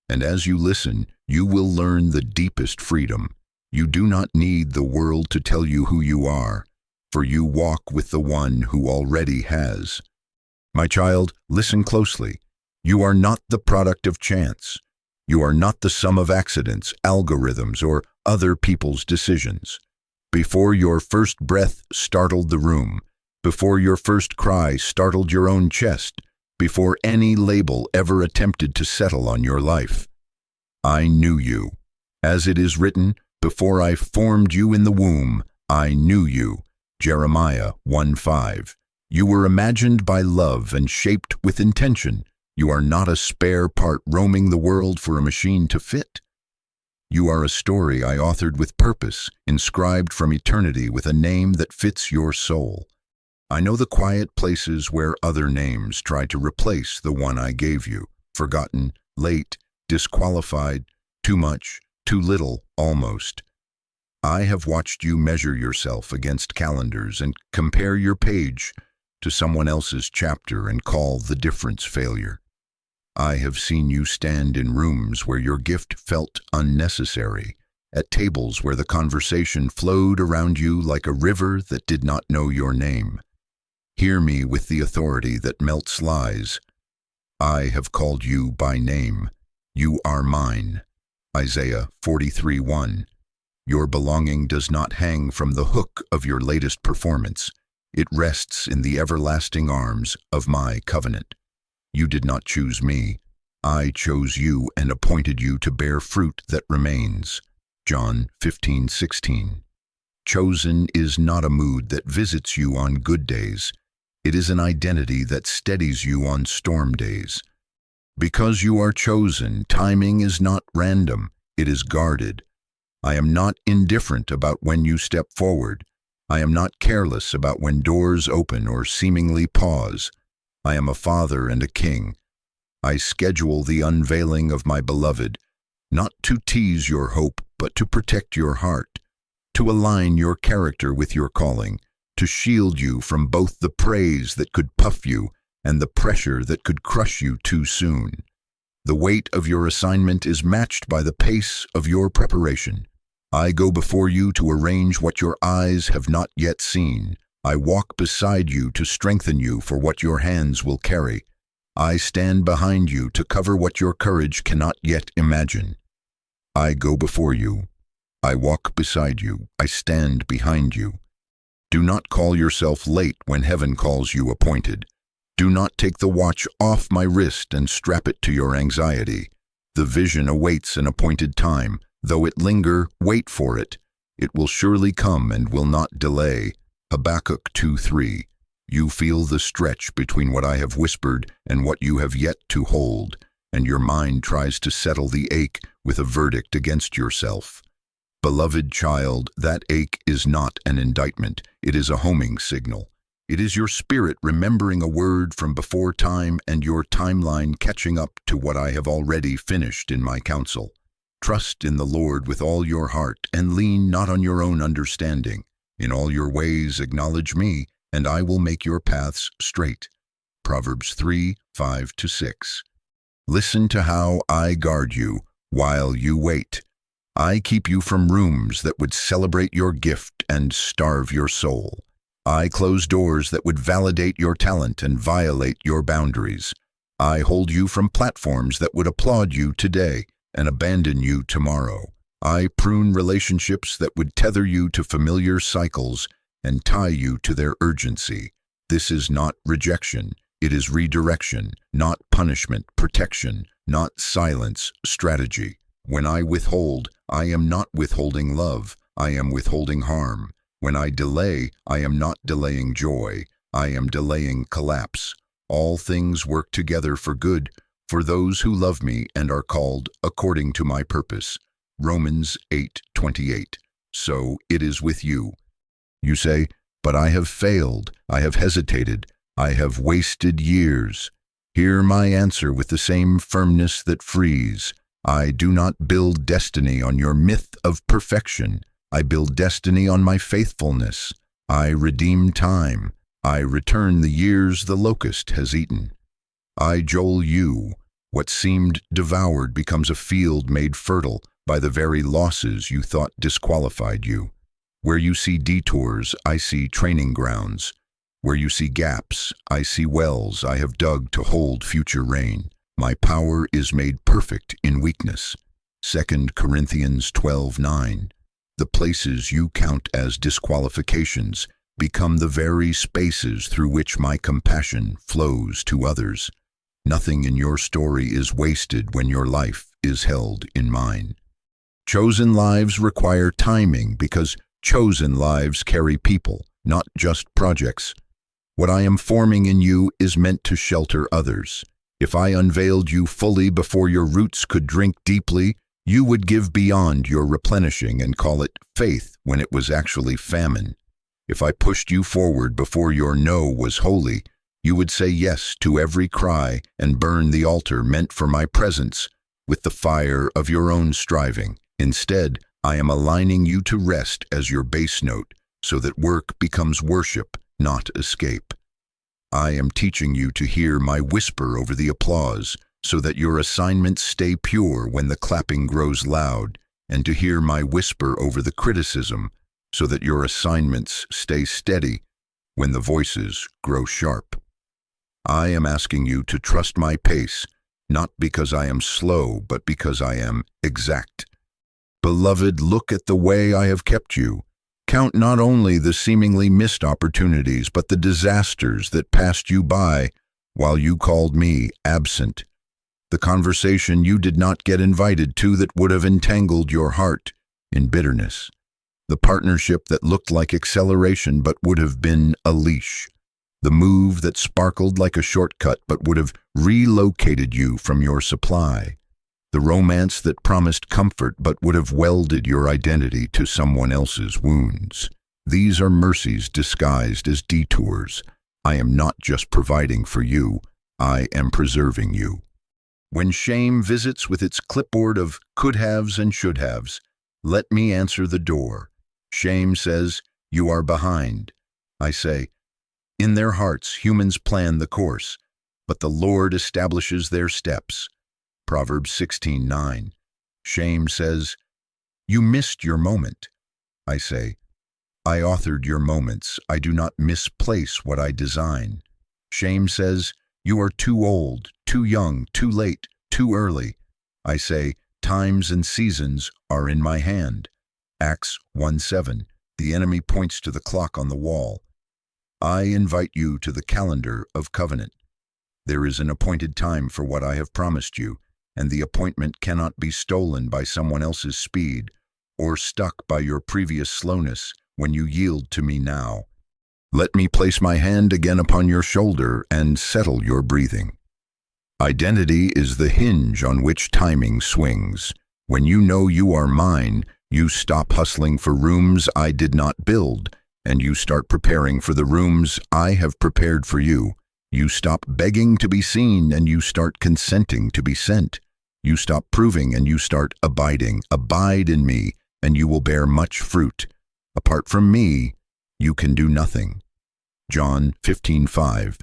And as you listen, you will learn the deepest freedom. You do not need the world to tell you who you are, for you walk with the one who already has. My child, listen closely. You are not the product of chance. You are not the sum of accidents, algorithms, or other people's decisions. Before your first breath startled the room, before your first cry startled your own chest, before any label ever attempted to settle on your life, I knew you. As it is written, before I formed you in the womb, I knew you. Jeremiah 1:5. You were imagined by love and shaped with intention. You are not a spare part roaming the world for a machine to fit. You are a story I authored with purpose, inscribed from eternity with a name that fits your soul. I know the quiet places where other names try to replace the one I gave you. Forgotten, late, disqualified, too much, too little, almost. I have watched you measure yourself against calendars and compare your page to someone else's chapter and call the difference failure. I have seen you stand in rooms where your gift felt unnecessary, at tables where the conversation flowed around you like a river that did not know your name. Hear me with the authority that melts lies. I have called you by name. You are mine. Isaiah 43:1. Your belonging does not hang from the hook of your latest performance. It rests in the everlasting arms of my covenant. You did not choose me. I chose you and appointed you to bear fruit that remains. John 15:16. Chosen is not a mood that visits you on good days. It is an identity that steadies you on storm days. Because you are chosen, timing is not random, it is guarded. I am not indifferent about when you step forward. I am not careless about when doors open or seemingly pause. I am a father and a king. I schedule the unveiling of my beloved, not to tease your hope, but to protect your heart, to align your character with your calling, to shield you from both the praise that could puff you and the pressure that could crush you too soon. The weight of your assignment is matched by the pace of your preparation. I go before you to arrange what your eyes have not yet seen. I walk beside you to strengthen you for what your hands will carry. I stand behind you to cover what your courage cannot yet imagine. I go before you. I walk beside you. I stand behind you. Do not call yourself late when heaven calls you appointed. Do not take the watch off my wrist and strap it to your anxiety. The vision awaits an appointed time. Though it linger, wait for it. It will surely come and will not delay. Habakkuk 2:3. You feel the stretch between what I have whispered and what you have yet to hold, and your mind tries to settle the ache with a verdict against yourself. Beloved child, that ache is not an indictment. It is a homing signal. It is your spirit remembering a word from before time and your timeline catching up to what I have already finished in my counsel. Trust in the Lord with all your heart and lean not on your own understanding. In all your ways acknowledge me, and I will make your paths straight. Proverbs 3:5-6. Listen to how I guard you while you wait. I keep you from rooms that would celebrate your gift and starve your soul. I close doors that would validate your talent and violate your boundaries. I hold you from platforms that would applaud you today and abandon you tomorrow. I prune relationships that would tether you to familiar cycles and tie you to their urgency. This is not rejection. It is redirection, not punishment, protection, not silence, strategy. When I withhold, I am not withholding love. I am withholding harm. When I delay, I am not delaying joy. I am delaying collapse. All things work together for good for those who love me and are called according to my purpose. Romans 8:28. So it is with you. You say, but I have failed. I have hesitated. I have wasted years. Hear my answer with the same firmness that frees. I do not build destiny on your myth of perfection. I build destiny on my faithfulness. I redeem time. I return the years the locust has eaten. I joel you. What seemed devoured becomes a field made fertile by the very losses you thought disqualified you. Where you see detours, I see training grounds. Where you see gaps, I see wells I have dug to hold future rain. My power is made perfect in weakness. 2 Corinthians 12:9. The places you count as disqualifications become the very spaces through which my compassion flows to others. Nothing in your story is wasted when your life is held in mine. Chosen lives require timing because chosen lives carry people, not just projects. What I am forming in you is meant to shelter others. If I unveiled you fully before your roots could drink deeply, you would give beyond your replenishing and call it faith when it was actually famine. If I pushed you forward before your no was holy, you would say yes to every cry and burn the altar meant for my presence with the fire of your own striving. Instead, I am aligning you to rest as your bass note so that work becomes worship, not escape. I am teaching you to hear my whisper over the applause so that your assignments stay pure when the clapping grows loud, and to hear my whisper over the criticism so that your assignments stay steady when the voices grow sharp. I am asking you to trust my pace, not because I am slow, but because I am exact. Beloved, look at the way I have kept you. Count not only the seemingly missed opportunities, but the disasters that passed you by while you called me absent. The conversation you did not get invited to that would have entangled your heart in bitterness. The partnership that looked like acceleration but would have been a leash. The move that sparkled like a shortcut but would have relocated you from your supply. The romance that promised comfort but would have welded your identity to someone else's wounds. These are mercies disguised as detours. I am not just providing for you, I am preserving you. When shame visits with its clipboard of could-haves and should-haves, let me answer the door. Shame says, you are behind. I say, in their hearts humans plan the course, but the Lord establishes their steps. Proverbs 16:9. Shame says, you missed your moment. I say, I authored your moments. I do not misplace what I design. Shame says, you are too old, too young, too late, too early. I say, times and seasons are in my hand. Acts 1:7. The enemy points to the clock on the wall. I invite you to the calendar of covenant. There is an appointed time for what I have promised you, and the appointment cannot be stolen by someone else's speed or stuck by your previous slowness when you yield to me now. Let me place my hand again upon your shoulder and settle your breathing. Identity is the hinge on which timing swings. When you know you are mine, you stop hustling for rooms I did not build, and you start preparing for the rooms I have prepared for you. You stop begging to be seen, and you start consenting to be sent. You stop proving, and you start abiding. Abide in me, and you will bear much fruit. Apart from me, you can do nothing. John 15:5.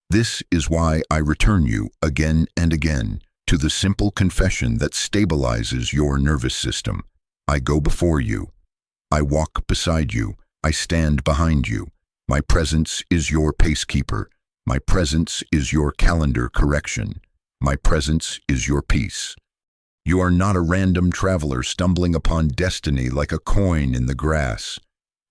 This is why I return you again and again, to the simple confession that stabilizes your nervous system. I go before you. I walk beside you. I stand behind you. My presence is your pacekeeper. My presence is your calendar correction. My presence is your peace. You are not a random traveler stumbling upon destiny like a coin in the grass.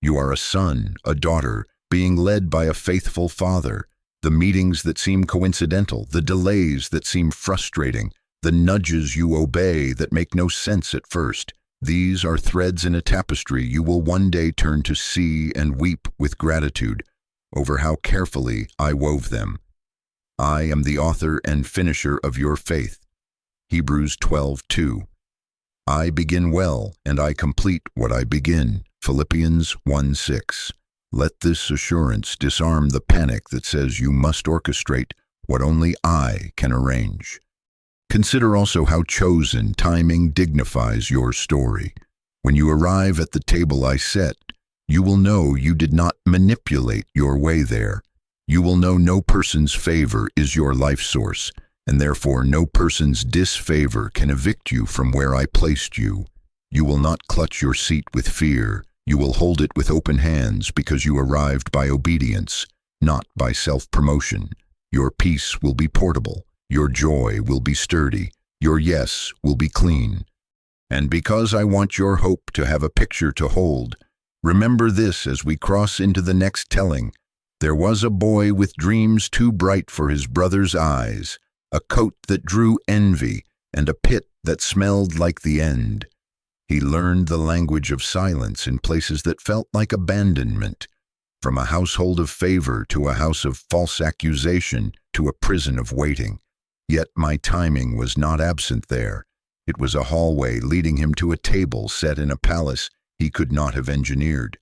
You are a son, a daughter, being led by a faithful father. The meetings that seem coincidental, the delays that seem frustrating, the nudges you obey that make no sense at first. These are threads in a tapestry you will one day turn to see and weep with gratitude over how carefully I wove them. I am the author and finisher of your faith. Hebrews 12:2. I begin well, and I complete what I begin. Philippians 1:6. Let this assurance disarm the panic that says you must orchestrate what only I can arrange. Consider also how chosen timing dignifies your story. When you arrive at the table I set, you will know you did not manipulate your way there. You will know no person's favor is your life source, and therefore no person's disfavor can evict you from where I placed you. You will not clutch your seat with fear. You will hold it with open hands because you arrived by obedience, not by self-promotion. Your peace will be portable. Your joy will be sturdy. Your yes will be clean. And because I want your hope to have a picture to hold, remember this as we cross into the next telling. There was a boy with dreams too bright for his brother's eyes, a coat that drew envy, and a pit that smelled like the end. He learned the language of silence in places that felt like abandonment, from a household of favor to a house of false accusation to a prison of waiting. Yet my timing was not absent there. It was a hallway leading him to a table set in a palace he could not have engineered.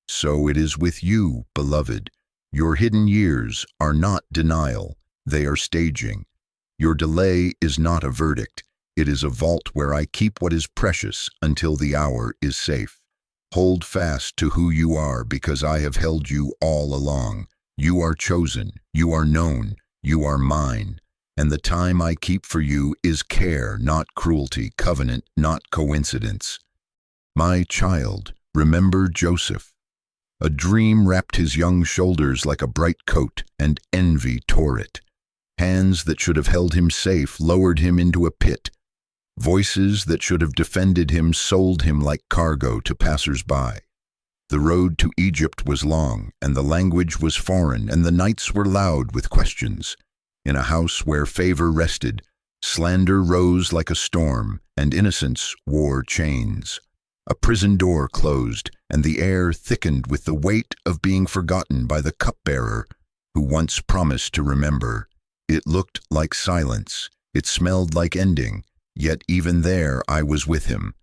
So it is with you, beloved. Your hidden years are not denial, they are staging. Your delay is not a verdict. It is a vault where I keep what is precious until the hour is safe. Hold fast to who you are because I have held you all along. You are chosen, you are known, you are mine. And the time I keep for you is care, not cruelty, covenant, not coincidence. My child, remember Joseph. A dream wrapped his young shoulders like a bright coat, and envy tore it. Hands that should have held him safe lowered him into a pit. Voices that should have defended him sold him like cargo to passers-by. The road to Egypt was long, and the language was foreign, and the nights were loud with questions. In a house where favor rested, slander rose like a storm, and innocence wore chains. A prison door closed, and the air thickened with the weight of being forgotten by the cupbearer who once promised to remember. It looked like silence. It smelled like ending, yet even there I was with him.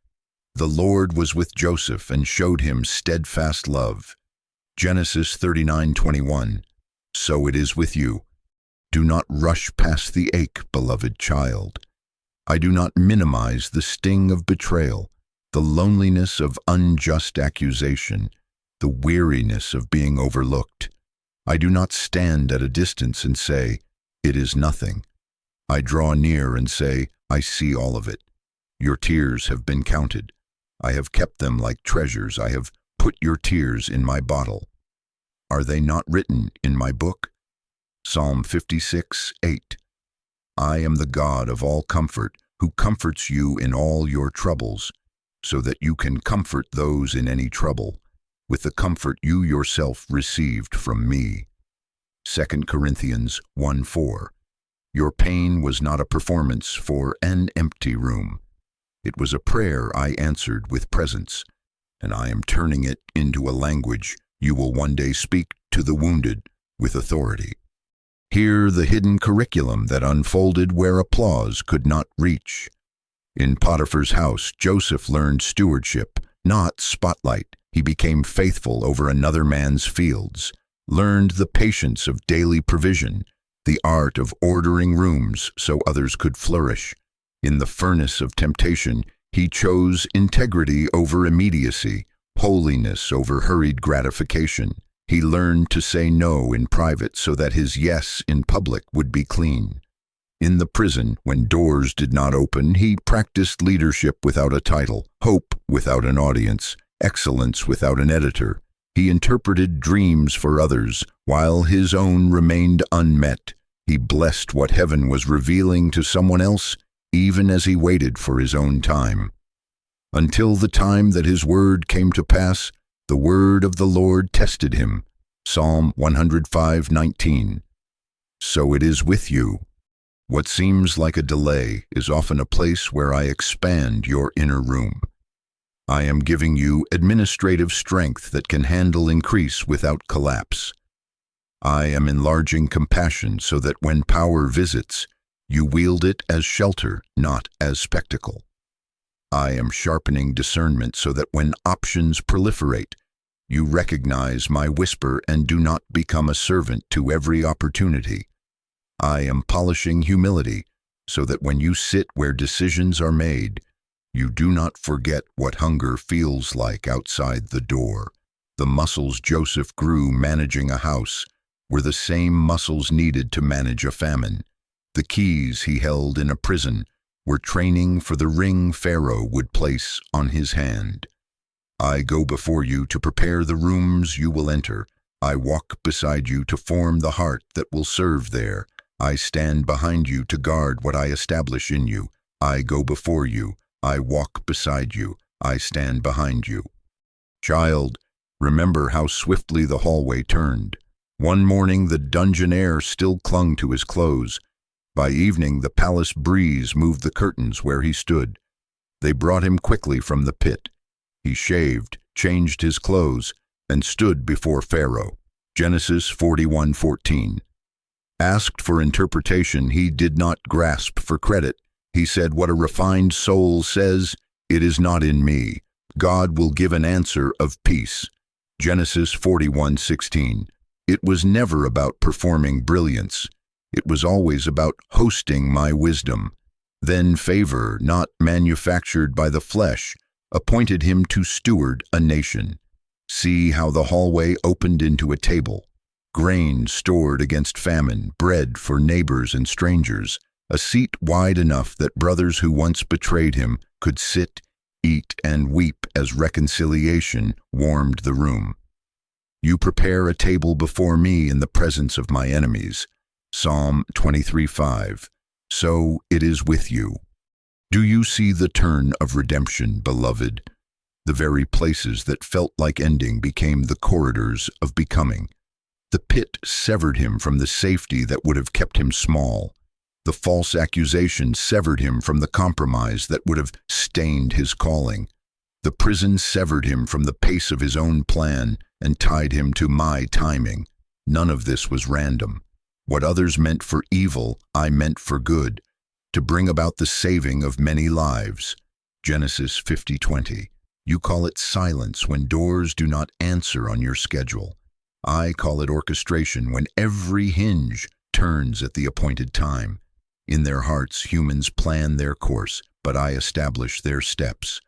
The Lord was with Joseph and showed him steadfast love. Genesis 39:21. So it is with you. Do not rush past the ache, beloved child. I do not minimize the sting of betrayal, the loneliness of unjust accusation, the weariness of being overlooked. I do not stand at a distance and say, it is nothing. I draw near and say, I see all of it. Your tears have been counted. I have kept them like treasures. I have put your tears in my bottle. Are they not written in my book? Psalm 56:8. I am the God of all comfort, who comforts you in all your troubles, so that you can comfort those in any trouble, with the comfort you yourself received from me. 2 Corinthians 1:4. Your pain was not a performance for an empty room. It was a prayer I answered with presence, and I am turning it into a language you will one day speak to the wounded with authority. Hear the hidden curriculum that unfolded where applause could not reach. In Potiphar's house, Joseph learned stewardship, not spotlight. He became faithful over another man's fields, learned the patience of daily provision, the art of ordering rooms so others could flourish. In the furnace of temptation, he chose integrity over immediacy, holiness over hurried gratification. He learned to say no in private so that his yes in public would be clean. In the prison, when doors did not open, he practiced leadership without a title, hope without an audience, excellence without an editor. He interpreted dreams for others, while his own remained unmet. He blessed what heaven was revealing to someone else, even as he waited for his own time. Until the time that his word came to pass, the word of the Lord tested him. Psalm 105:19. So it is with you. What seems like a delay is often a place where I expand your inner room. I am giving you administrative strength that can handle increase without collapse. I am enlarging compassion so that when power visits, you wield it as shelter, not as spectacle. I am sharpening discernment so that when options proliferate, you recognize my whisper and do not become a servant to every opportunity. I am polishing humility so that when you sit where decisions are made, you do not forget what hunger feels like outside the door. The muscles Joseph grew managing a house were the same muscles needed to manage a famine. The keys he held in a prison were training for the ring Pharaoh would place on his hand. I go before you to prepare the rooms you will enter. I walk beside you to form the heart that will serve there. I stand behind you to guard what I establish in you. I go before you. I walk beside you. I stand behind you. Child, remember how swiftly the hallway turned. One morning the dungeon air still clung to his clothes. By evening the palace breeze moved the curtains where he stood. They brought him quickly from the pit. He shaved, changed his clothes, and stood before Pharaoh. Genesis 41:14. Asked for interpretation, he did not grasp for credit. He said, "What a refined soul says, it is not in me. God will give an answer of peace." Genesis 41:16. It was never about performing brilliance. It was always about hosting my wisdom. Then favor, not manufactured by the flesh, appointed him to steward a nation. See how the hallway opened into a table. Grain stored against famine, bread for neighbors and strangers, a seat wide enough that brothers who once betrayed him could sit, eat, and weep as reconciliation warmed the room. You prepare a table before me in the presence of my enemies. Psalm 23:5. So it is with you. Do you see the turn of redemption, beloved? The very places that felt like ending became the corridors of becoming. The pit severed him from the safety that would have kept him small. The false accusation severed him from the compromise that would have stained his calling. The prison severed him from the pace of his own plan and tied him to my timing. None of this was random. What others meant for evil, I meant for good, to bring about the saving of many lives. Genesis 50:20. You call it silence when doors do not answer on your schedule. I call it orchestration when every hinge turns at the appointed time. In their hearts, humans plan their course, but I establish their steps.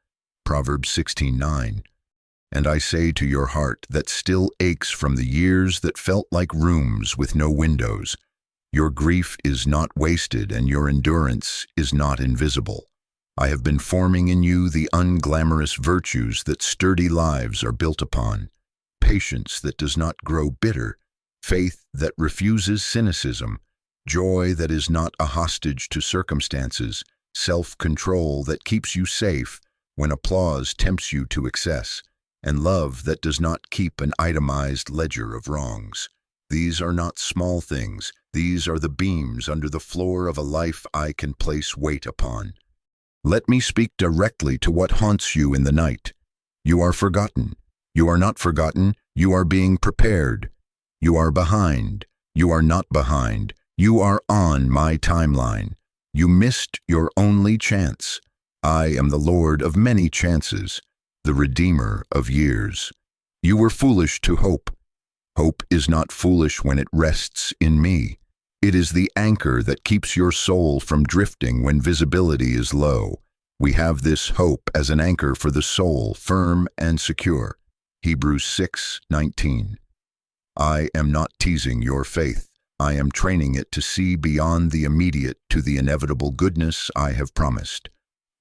Proverbs 16:9. And I say to your heart that still aches from the years that felt like rooms with no windows, your grief is not wasted and your endurance is not invisible. I have been forming in you the unglamorous virtues that sturdy lives are built upon. Patience that does not grow bitter, faith that refuses cynicism, joy that is not a hostage to circumstances, self-control that keeps you safe when applause tempts you to excess, and love that does not keep an itemized ledger of wrongs. These are not small things. These are the beams under the floor of a life I can place weight upon. Let me speak directly to what haunts you in the night. You are forgotten. You are not forgotten. You are being prepared. You are behind. You are not behind. You are on my timeline. You missed your only chance. I am the Lord of many chances, the Redeemer of years. You were foolish to hope. Hope is not foolish when it rests in me. It is the anchor that keeps your soul from drifting when visibility is low. We have this hope as an anchor for the soul, firm and secure. Hebrews 6:19. I am not teasing your faith. I am training it to see beyond the immediate to the inevitable goodness I have promised.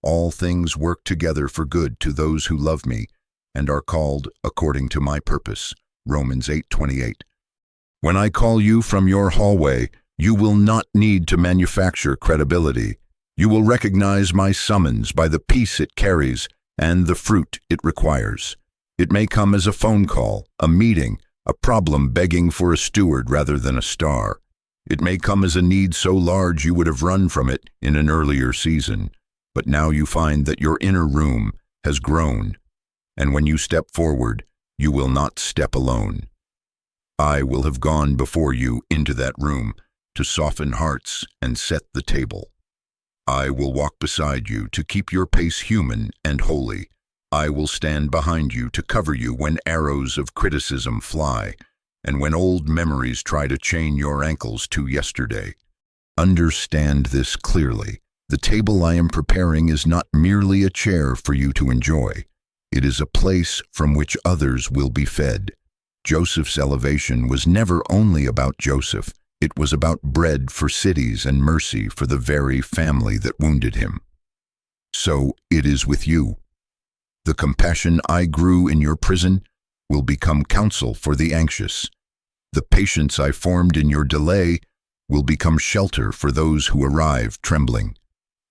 All things work together for good to those who love me and are called according to my purpose. Romans 8:28. When I call you from your hallway, you will not need to manufacture credibility. You will recognize my summons by the peace it carries and the fruit it requires. It may come as a phone call, a meeting, a problem begging for a steward rather than a star. It may come as a need so large you would have run from it in an earlier season, but now you find that your inner room has grown, and when you step forward, you will not step alone. I will have gone before you into that room to soften hearts and set the table. I will walk beside you to keep your pace human and holy. I will stand behind you to cover you when arrows of criticism fly, and when old memories try to chain your ankles to yesterday. Understand this clearly. The table I am preparing is not merely a chair for you to enjoy. It is a place from which others will be fed. Joseph's elevation was never only about Joseph. It was about bread for cities and mercy for the very family that wounded him. So it is with you. The compassion I grew in your prison will become counsel for the anxious. The patience I formed in your delay will become shelter for those who arrive trembling.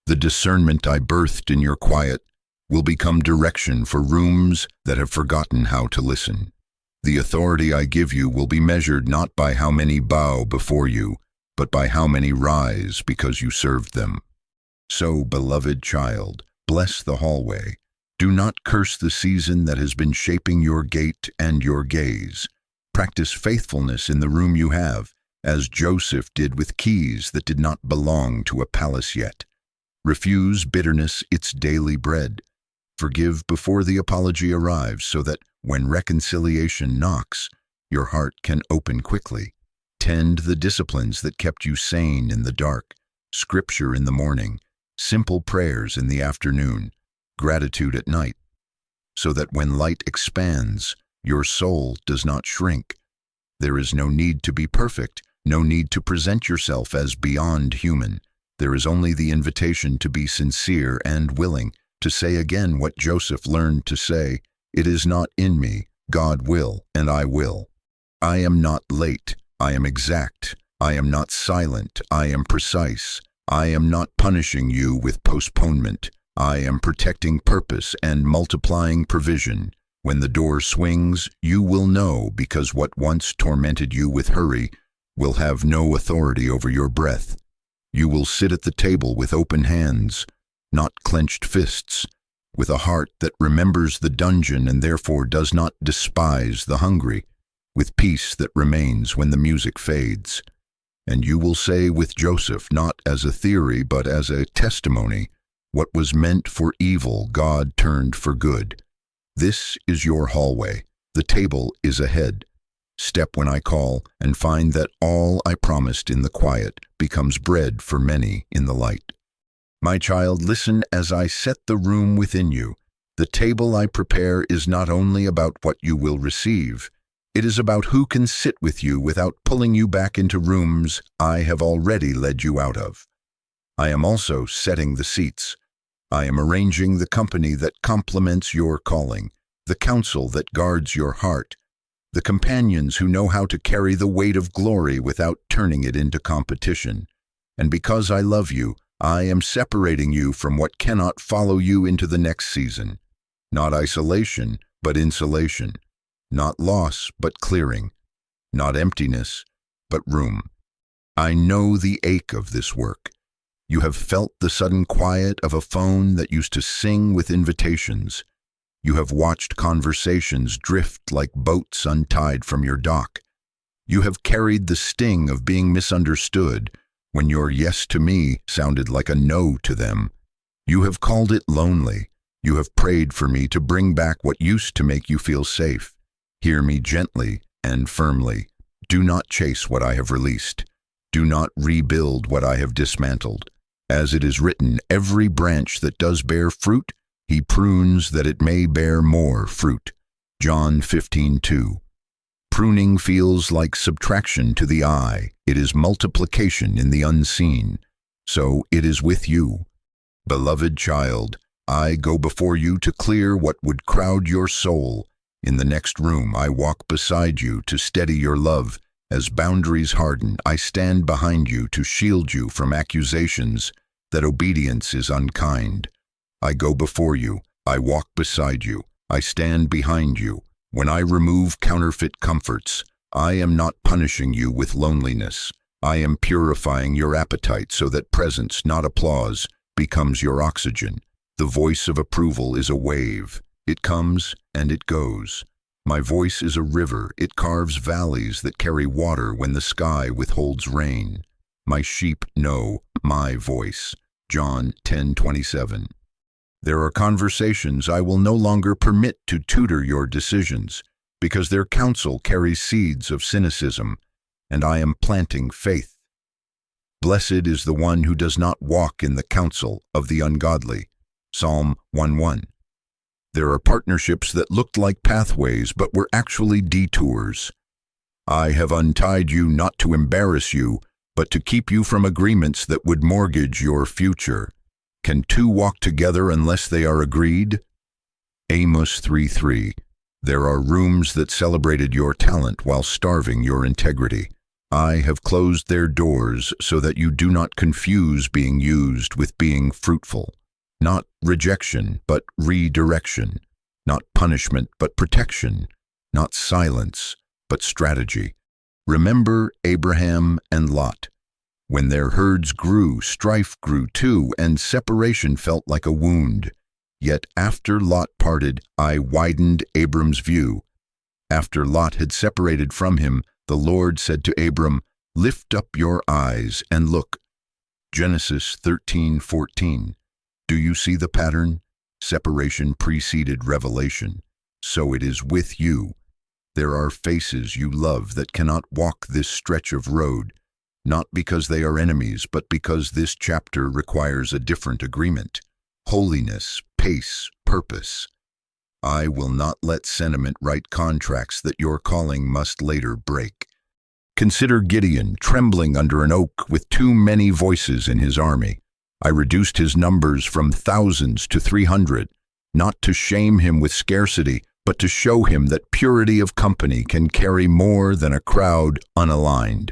The discernment I birthed in your quiet will become direction for rooms that have forgotten how to listen. The authority I give you will be measured not by how many bow before you, but by how many rise because you served them. So, beloved child, bless the hallway. Do not curse the season that has been shaping your gait and your gaze. Practice faithfulness in the room you have, as Joseph did with keys that did not belong to a palace yet. Refuse bitterness its daily bread. Forgive before the apology arrives so that when reconciliation knocks, your heart can open quickly. Tend the disciplines that kept you sane in the dark, scripture in the morning, simple prayers in the afternoon, gratitude at night, so that when light expands, your soul does not shrink. There is no need to be perfect, no need to present yourself as beyond human. There is only the invitation to be sincere and willing, to say again what Joseph learned to say, "It is not in me, God will, and I will. I am not late, I am exact. I am not silent, I am precise. I am not punishing you with postponement. I am protecting purpose and multiplying provision. When the door swings, you will know, because what once tormented you with hurry will have no authority over your breath. You will sit at the table with open hands, not clenched fists, with a heart that remembers the dungeon and therefore does not despise the hungry, with peace that remains when the music fades. And you will say with Joseph, not as a theory but as a testimony, what was meant for evil God turned for good. This is your hallway. The table is ahead. Step when I call and find that all I promised in the quiet becomes bread for many in the light. My child, listen as I set the room within you. The table I prepare is not only about what you will receive, it is about who can sit with you without pulling you back into rooms I have already led you out of. I am also setting the seats. I am arranging the company that complements your calling, the counsel that guards your heart, the companions who know how to carry the weight of glory without turning it into competition. And because I love you, I am separating you from what cannot follow you into the next season. Not isolation, but insulation. Not loss, but clearing. Not emptiness, but room. I know the ache of this work. You have felt the sudden quiet of a phone that used to sing with invitations. You have watched conversations drift like boats untied from your dock. You have carried the sting of being misunderstood when your yes to me sounded like a no to them. You have called it lonely. You have prayed for me to bring back what used to make you feel safe. Hear me gently and firmly. Do not chase what I have released. Do not rebuild what I have dismantled. As it is written, every branch that does bear fruit, he prunes that it may bear more fruit. John 15:2. Pruning feels like subtraction to the eye. It is multiplication in the unseen. So it is with you. Beloved child, I go before you to clear what would crowd your soul. In the next room, I walk beside you to steady your love. As boundaries harden, I stand behind you to shield you from accusations that obedience is unkind. I go before you, I walk beside you, I stand behind you. When I remove counterfeit comforts, I am not punishing you with loneliness. I am purifying your appetite so that presence, not applause, becomes your oxygen. The voice of approval is a wave. It comes and it goes. My voice is a river. It carves valleys that carry water when the sky withholds rain. My sheep know my voice. John 10:27. There are conversations I will no longer permit to tutor your decisions, because their counsel carries seeds of cynicism, and I am planting faith. Blessed is the one who does not walk in the counsel of the ungodly. Psalm 1:1. There are partnerships that looked like pathways but were actually detours. I have untied you not to embarrass you, but to keep you from agreements that would mortgage your future. Can two walk together unless they are agreed? Amos 3:3. There are rooms that celebrated your talent while starving your integrity. I have closed their doors so that you do not confuse being used with being fruitful. Not rejection, but redirection. Not punishment, but protection. Not silence, but strategy. Remember Abraham and Lot. When their herds grew, strife grew too, and separation felt like a wound. Yet after Lot parted, I widened Abram's view. After Lot had separated from him, the Lord said to Abram, "Lift up your eyes and look." Genesis 13:14. Do you see the pattern? Separation preceded revelation. So it is with you. There are faces you love that cannot walk this stretch of road, not because they are enemies, but because this chapter requires a different agreement. Holiness, pace, purpose. I will not let sentiment write contracts that your calling must later break. Consider Gideon trembling under an oak with too many voices in his army. I reduced his numbers from thousands to 300, not to shame him with scarcity, but to show him that purity of company can carry more than a crowd unaligned.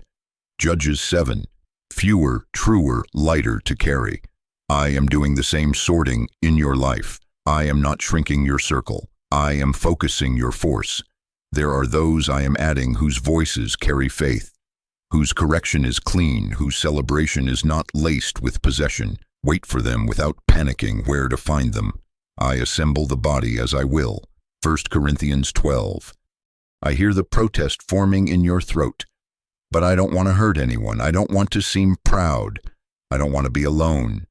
Judges 7. Fewer, truer, lighter to carry. I am doing the same sorting in your life. I am not shrinking your circle. I am focusing your force. There are those I am adding whose voices carry faith, whose correction is clean, whose celebration is not laced with possession. Wait for them without panicking where to find them. I assemble the body as I will. 1 Corinthians 12. I hear the protest forming in your throat. But I don't want to hurt anyone. I don't want to seem proud. I don't want to be alone.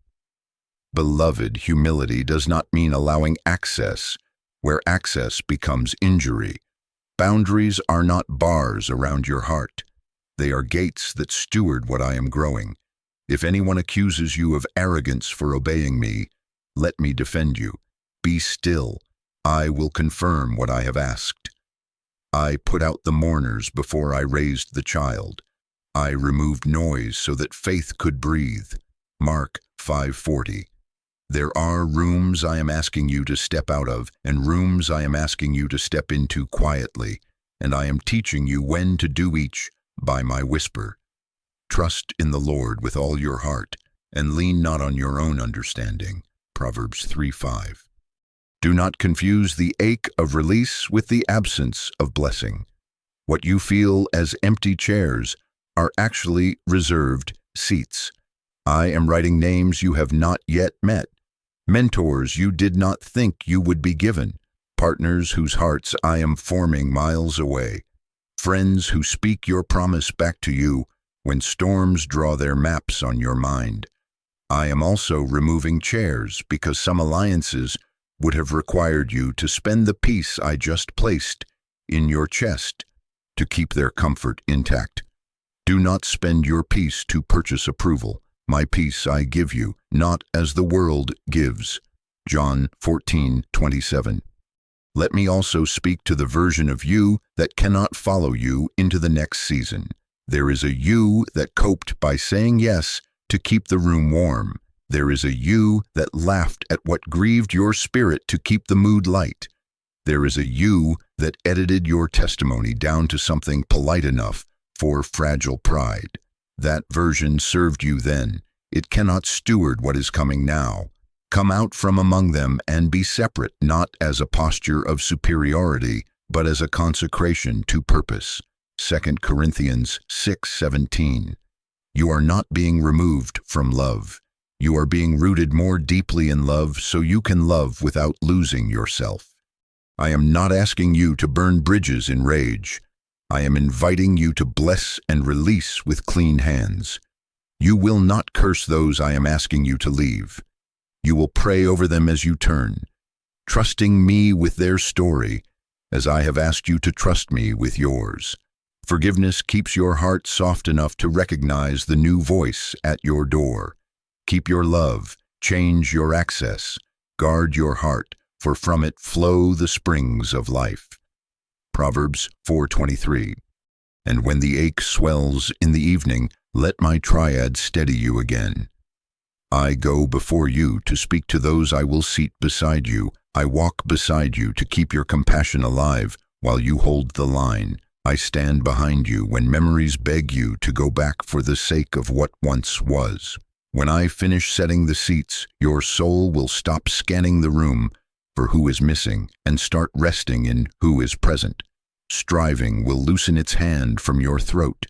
Beloved, humility does not mean allowing access, where access becomes injury. Boundaries are not bars around your heart. They are gates that steward what I am growing. If anyone accuses you of arrogance for obeying me, let me defend you. Be still. I will confirm what I have asked. I put out the mourners before I raised the child. I removed noise so that faith could breathe. Mark 5:40. There are rooms I am asking you to step out of, and rooms I am asking you to step into quietly, and I am teaching you when to do each by my whisper. Trust in the Lord with all your heart, and lean not on your own understanding. Proverbs 3:5. Do not confuse the ache of release with the absence of blessing. What you feel as empty chairs are actually reserved seats. I am writing names you have not yet met, mentors you did not think you would be given, partners whose hearts I am forming miles away, friends who speak your promise back to you when storms draw their maps on your mind. I am also removing chairs because some alliances would have required you to spend the peace I just placed in your chest to keep their comfort intact. Do not spend your peace to purchase approval. My peace I give you, not as the world gives. John 14:27. Let me also speak to the version of you that cannot follow you into the next season. There is a you that coped by saying yes to keep the room warm. There is a you that laughed at what grieved your spirit to keep the mood light. There is a you that edited your testimony down to something polite enough for fragile pride. That version served you then. It cannot steward what is coming now. Come out from among them and be separate, not as a posture of superiority, but as a consecration to purpose. 2 Corinthians 6:17. You are not being removed from love. You are being rooted more deeply in love so you can love without losing yourself. I am not asking you to burn bridges in rage. I am inviting you to bless and release with clean hands. You will not curse those I am asking you to leave. You will pray over them as you turn, trusting me with their story, as I have asked you to trust me with yours. Forgiveness keeps your heart soft enough to recognize the new voice at your door. Keep your love, change your access, guard your heart, for from it flow the springs of life. Proverbs 4:23. And when the ache swells in the evening, let my triad steady you again. I go before you to speak to those I will seat beside you. I walk beside you to keep your compassion alive while you hold the line. I stand behind you when memories beg you to go back for the sake of what once was. When I finish setting the seats, your soul will stop scanning the room for who is missing and start resting in who is present. Striving will loosen its hand from your throat.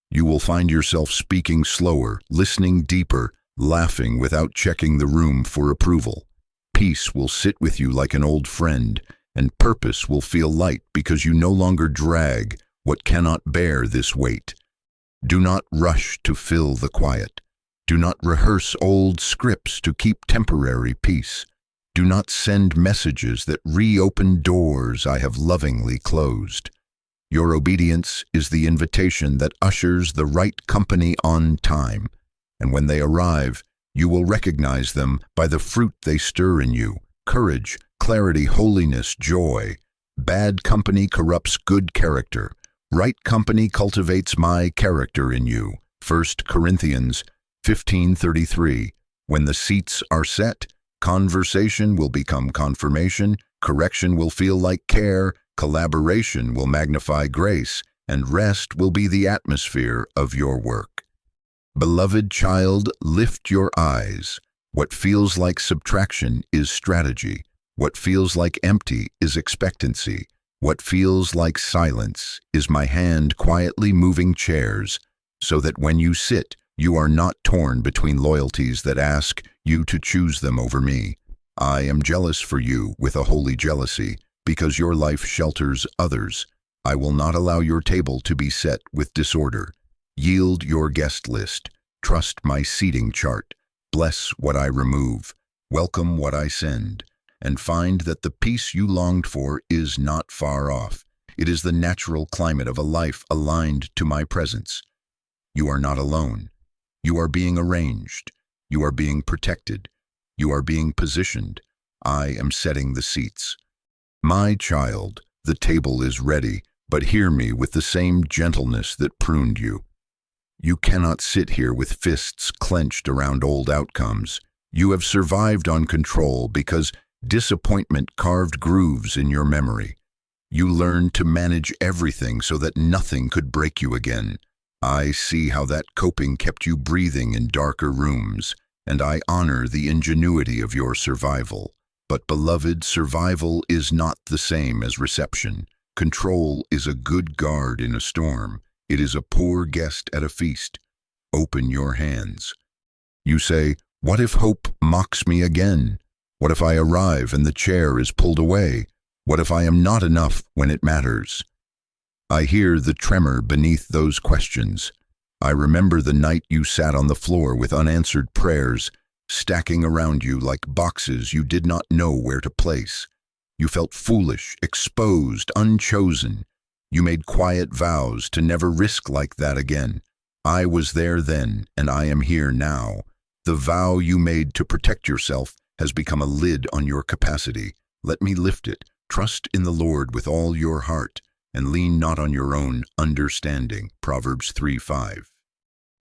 You will find yourself speaking slower, listening deeper, laughing without checking the room for approval. Peace will sit with you like an old friend, and purpose will feel light because you no longer drag what cannot bear this weight. Do not rush to fill the quiet. Do not rehearse old scripts to keep temporary peace. Do not send messages that reopen doors I have lovingly closed. Your obedience is the invitation that ushers the right company on time, and when they arrive, you will recognize them by the fruit they stir in you: courage, clarity, holiness, joy. Bad company corrupts good character. Right company cultivates my character in you. 1 Corinthians 15:33. When the seats are set, conversation will become confirmation, correction will feel like care, collaboration will magnify grace, and rest will be the atmosphere of your work. Beloved child, lift your eyes. What feels like subtraction is strategy. What feels like empty is expectancy. What feels like silence is my hand quietly moving chairs, so that when you sit, you are not torn between loyalties that ask you to choose them over me. I am jealous for you with a holy jealousy, because your life shelters others. I will not allow your table to be set with disorder. Yield your guest list. Trust my seating chart. Bless what I remove. Welcome what I send. And find that the peace you longed for is not far off. It is the natural climate of a life aligned to my presence. You are not alone. You are being arranged. You are being protected. You are being positioned. I am setting the seats. My child, the table is ready, but hear me with the same gentleness that pruned you. You cannot sit here with fists clenched around old outcomes. You have survived on control because disappointment carved grooves in your memory. You learned to manage everything so that nothing could break you again. I see how that coping kept you breathing in darker rooms, and I honor the ingenuity of your survival. But beloved, survival is not the same as reception. Control is a good guard in a storm. It is a poor guest at a feast. Open your hands. You say, what if hope mocks me again? What if I arrive and the chair is pulled away? What if I am not enough when it matters? I hear the tremor beneath those questions. I remember the night you sat on the floor with unanswered prayers, stacking around you like boxes you did not know where to place. You felt foolish, exposed, unchosen. You made quiet vows to never risk like that again. I was there then, and I am here now. The vow you made to protect yourself has become a lid on your capacity. Let me lift it. Trust in the Lord with all your heart, and lean not on your own understanding. Proverbs 3:5.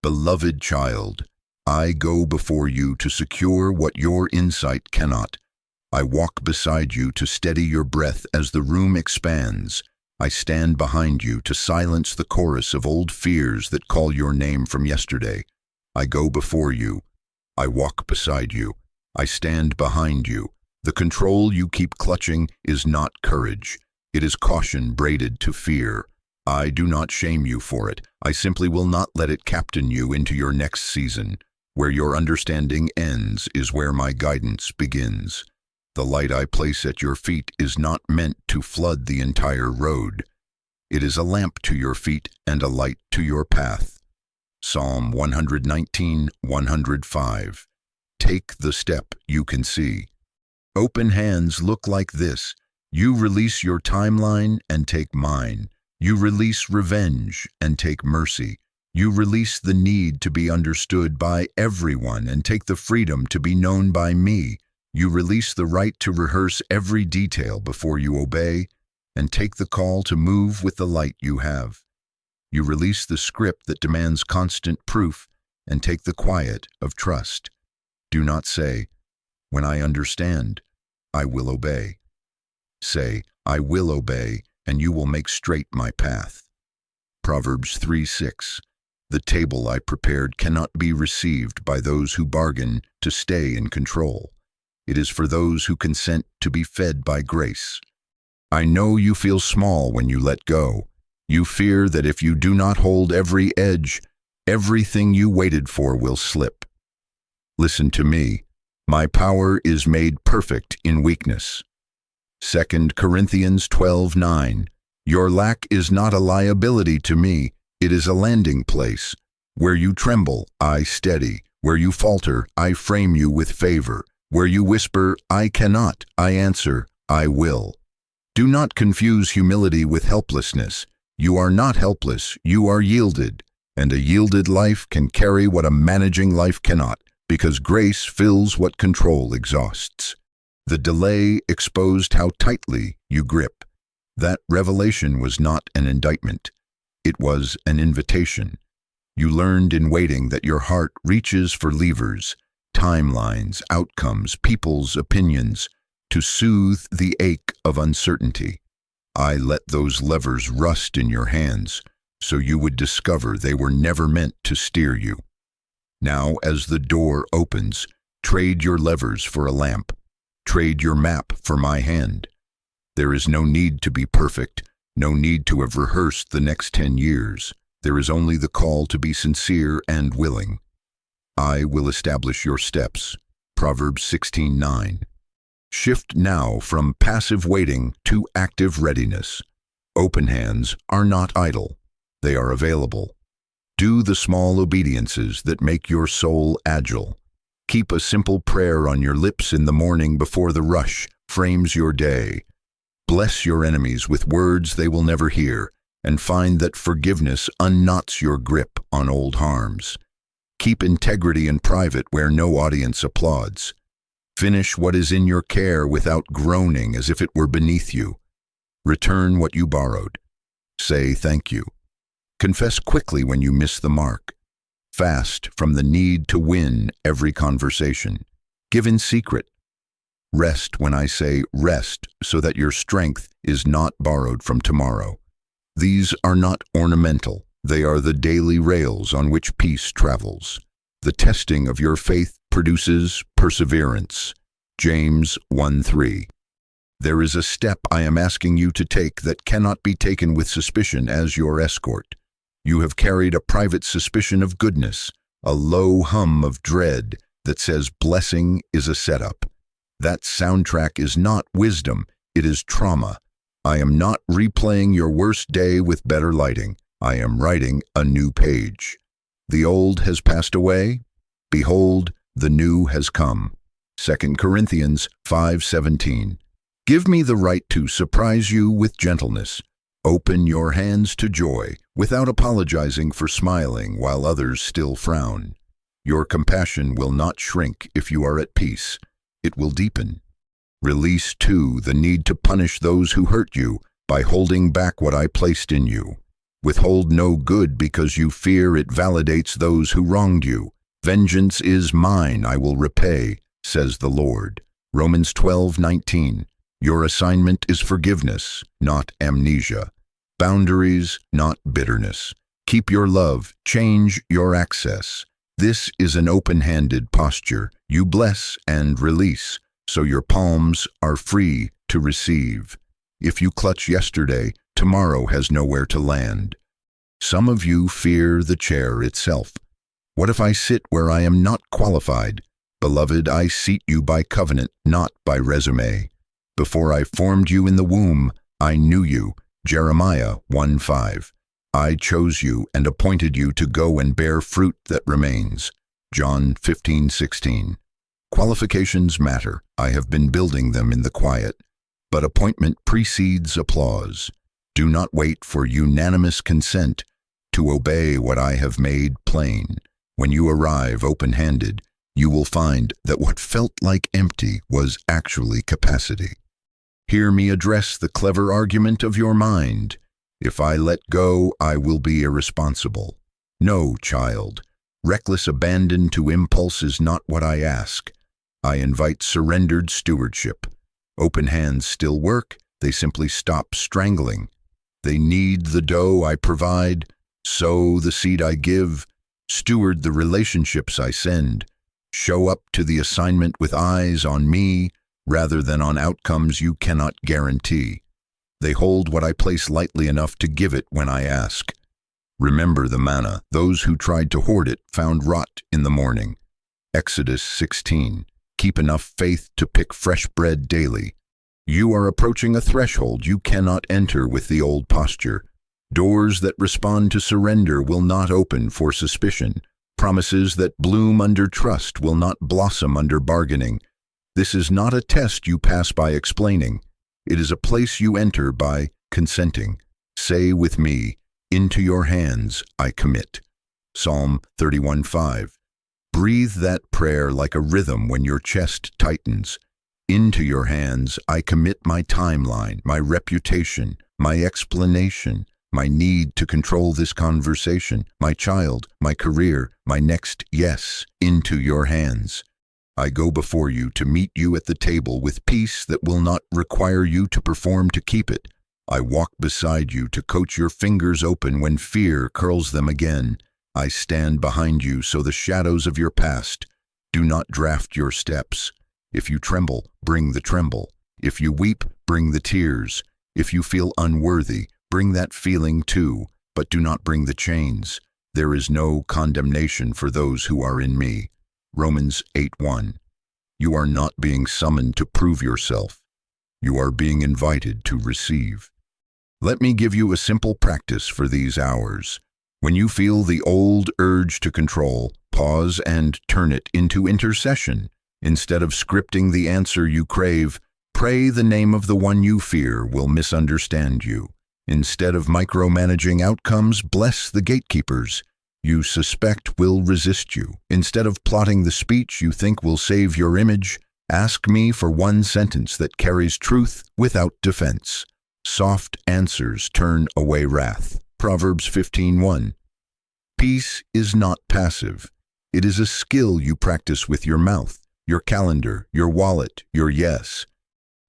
Beloved child, I go before you to secure what your insight cannot. I walk beside you to steady your breath as the room expands. I stand behind you to silence the chorus of old fears that call your name from yesterday. I go before you. I walk beside you. I stand behind you. The control you keep clutching is not courage. It is caution braided to fear. I do not shame you for it. I simply will not let it captain you into your next season. Where your understanding ends is where my guidance begins. The light I place at your feet is not meant to flood the entire road. It is a lamp to your feet and a light to your path. Psalm 119:105. Take the step you can see. Open hands look like this. You release your timeline and take mine. You release revenge and take mercy. You release the need to be understood by everyone and take the freedom to be known by me. You release the right to rehearse every detail before you obey and take the call to move with the light you have. You release the script that demands constant proof and take the quiet of trust. Do not say, "When I understand, I will obey." Say, "I will obey, and you will make straight my path." Proverbs 3:6. The table I prepared cannot be received by those who bargain to stay in control. It is for those who consent to be fed by grace. I know you feel small when you let go. You fear that if you do not hold every edge, everything you waited for will slip. Listen to me. My power is made perfect in weakness. 2 Corinthians 12:9. Your lack is not a liability to me. It is a landing place. Where you tremble, I steady. Where you falter, I frame you with favor. Where you whisper, "I cannot," I answer, "I will." Do not confuse humility with helplessness. You are not helpless, you are yielded. And a yielded life can carry what a managing life cannot, because grace fills what control exhausts. The delay exposed how tightly you grip. That revelation was not an indictment. It was an invitation. You learned in waiting that your heart reaches for levers, timelines, outcomes, people's opinions, to soothe the ache of uncertainty. I let those levers rust in your hands, so you would discover they were never meant to steer you. Now, as the door opens, trade your levers for a lamp. Trade your map for my hand. There is no need to be perfect, no need to have rehearsed the next 10 years. There is only the call to be sincere and willing. I will establish your steps. Proverbs 16:9. Shift now from passive waiting to active readiness. Open hands are not idle. They are available. Do the small obediences that make your soul agile. Keep a simple prayer on your lips in the morning before the rush frames your day. Bless your enemies with words they will never hear, and find that forgiveness unknots your grip on old harms. Keep integrity in private where no audience applauds. Finish what is in your care without groaning as if it were beneath you. Return what you borrowed. Say thank you. Confess quickly when you miss the mark. Fast from the need to win every conversation. Give in secret. Rest when I say rest, so that your strength is not borrowed from tomorrow. These are not ornamental. They are the daily rails on which peace travels. The testing of your faith produces perseverance. James 1:3. There is a step I am asking you to take that cannot be taken with suspicion as your escort. You have carried a private suspicion of goodness, a low hum of dread that says blessing is a setup. That soundtrack is not wisdom, it is trauma. I am not replaying your worst day with better lighting. I am writing a new page. The old has passed away. Behold, the new has come. 2 Corinthians 5:17. Give me the right to surprise you with gentleness. Open your hands to joy without apologizing for smiling while others still frown. Your compassion will not shrink if you are at peace. It will deepen. Release, too, the need to punish those who hurt you by holding back what I placed in you. Withhold no good because you fear it validates those who wronged you. Vengeance is mine, I will repay, says the Lord. Romans 12:19. Your assignment is forgiveness, not amnesia. Boundaries, not bitterness. Keep your love, change your access. This is an open-handed posture. You bless and release, so your palms are free to receive. If you clutch yesterday, tomorrow has nowhere to land. Some of you fear the chair itself. What if I sit where I am not qualified? Beloved, I seat you by covenant, not by resume. Before I formed you in the womb, I knew you. Jeremiah 1:5. I chose you and appointed you to go and bear fruit that remains. John 15:16. Qualifications matter. I have been building them in the quiet. But appointment precedes applause. Do not wait for unanimous consent to obey what I have made plain. When you arrive open-handed, you will find that what felt like empty was actually capacity. Hear me address the clever argument of your mind. If I let go, I will be irresponsible. No, child. Reckless abandon to impulse is not what I ask. I invite surrendered stewardship. Open hands still work, they simply stop strangling. They knead the dough I provide, sow the seed I give, steward the relationships I send, show up to the assignment with eyes on me rather than on outcomes you cannot guarantee. They hold what I place lightly enough to give it when I ask. Remember the manna. Those who tried to hoard it found rot in the morning. Exodus 16. Keep enough faith to pick fresh bread daily. You are approaching a threshold you cannot enter with the old posture. Doors that respond to surrender will not open for suspicion. Promises that bloom under trust will not blossom under bargaining. This is not a test you pass by explaining. It is a place you enter by consenting. Say with me, into your hands I commit. Psalm 31:5. Breathe that prayer like a rhythm when your chest tightens. Into your hands I commit my timeline, my reputation, my explanation, my need to control this conversation, my child, my career, my next yes, into your hands. I go before you to meet you at the table with peace that will not require you to perform to keep it. I walk beside you to coach your fingers open when fear curls them again. I stand behind you so the shadows of your past do not draft your steps. If you tremble, bring the tremble. If you weep, bring the tears. If you feel unworthy, bring that feeling too, but do not bring the chains. There is no condemnation for those who are in me. Romans 8:1. You are not being summoned to prove yourself. You are being invited to receive. Let me give you a simple practice for these hours. When you feel the old urge to control, pause and turn it into intercession. Instead of scripting the answer you crave, pray the name of the one you fear will misunderstand you. Instead of micromanaging outcomes, bless the gatekeepers you suspect will resist you. Instead of plotting the speech you think will save your image, ask me for one sentence that carries truth without defense. Soft answers turn away wrath. Proverbs 15:1. Peace is not passive. It is a skill you practice with your mouth, your calendar, your wallet, your yes.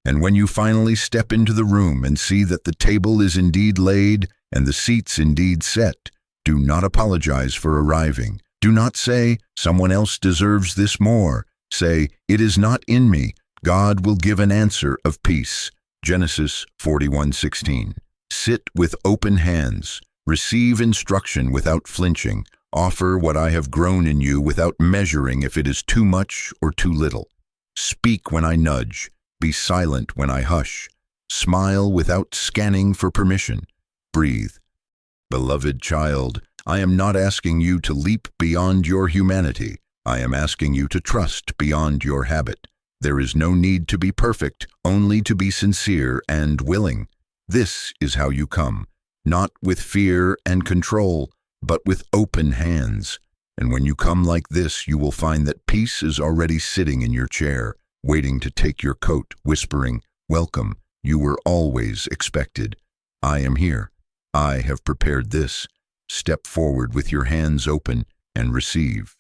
And when you finally step into the room and see that the table is indeed laid and the seats indeed set, do not apologize for arriving. Do not say, someone else deserves this more. Say, it is not in me. God will give an answer of peace. Genesis 41:16. Sit with open hands. Receive instruction without flinching. Offer what I have grown in you without measuring if it is too much or too little. Speak when I nudge. Be silent when I hush. Smile without scanning for permission. Breathe. Beloved child, I am not asking you to leap beyond your humanity. I am asking you to trust beyond your habit. There is no need to be perfect, only to be sincere and willing. This is how you come, not with fear and control, but with open hands. And when you come like this, you will find that peace is already sitting in your chair. waiting to take your coat, whispering, "Welcome, you were always expected. I am here. I have prepared this. Step forward with your hands open and receive."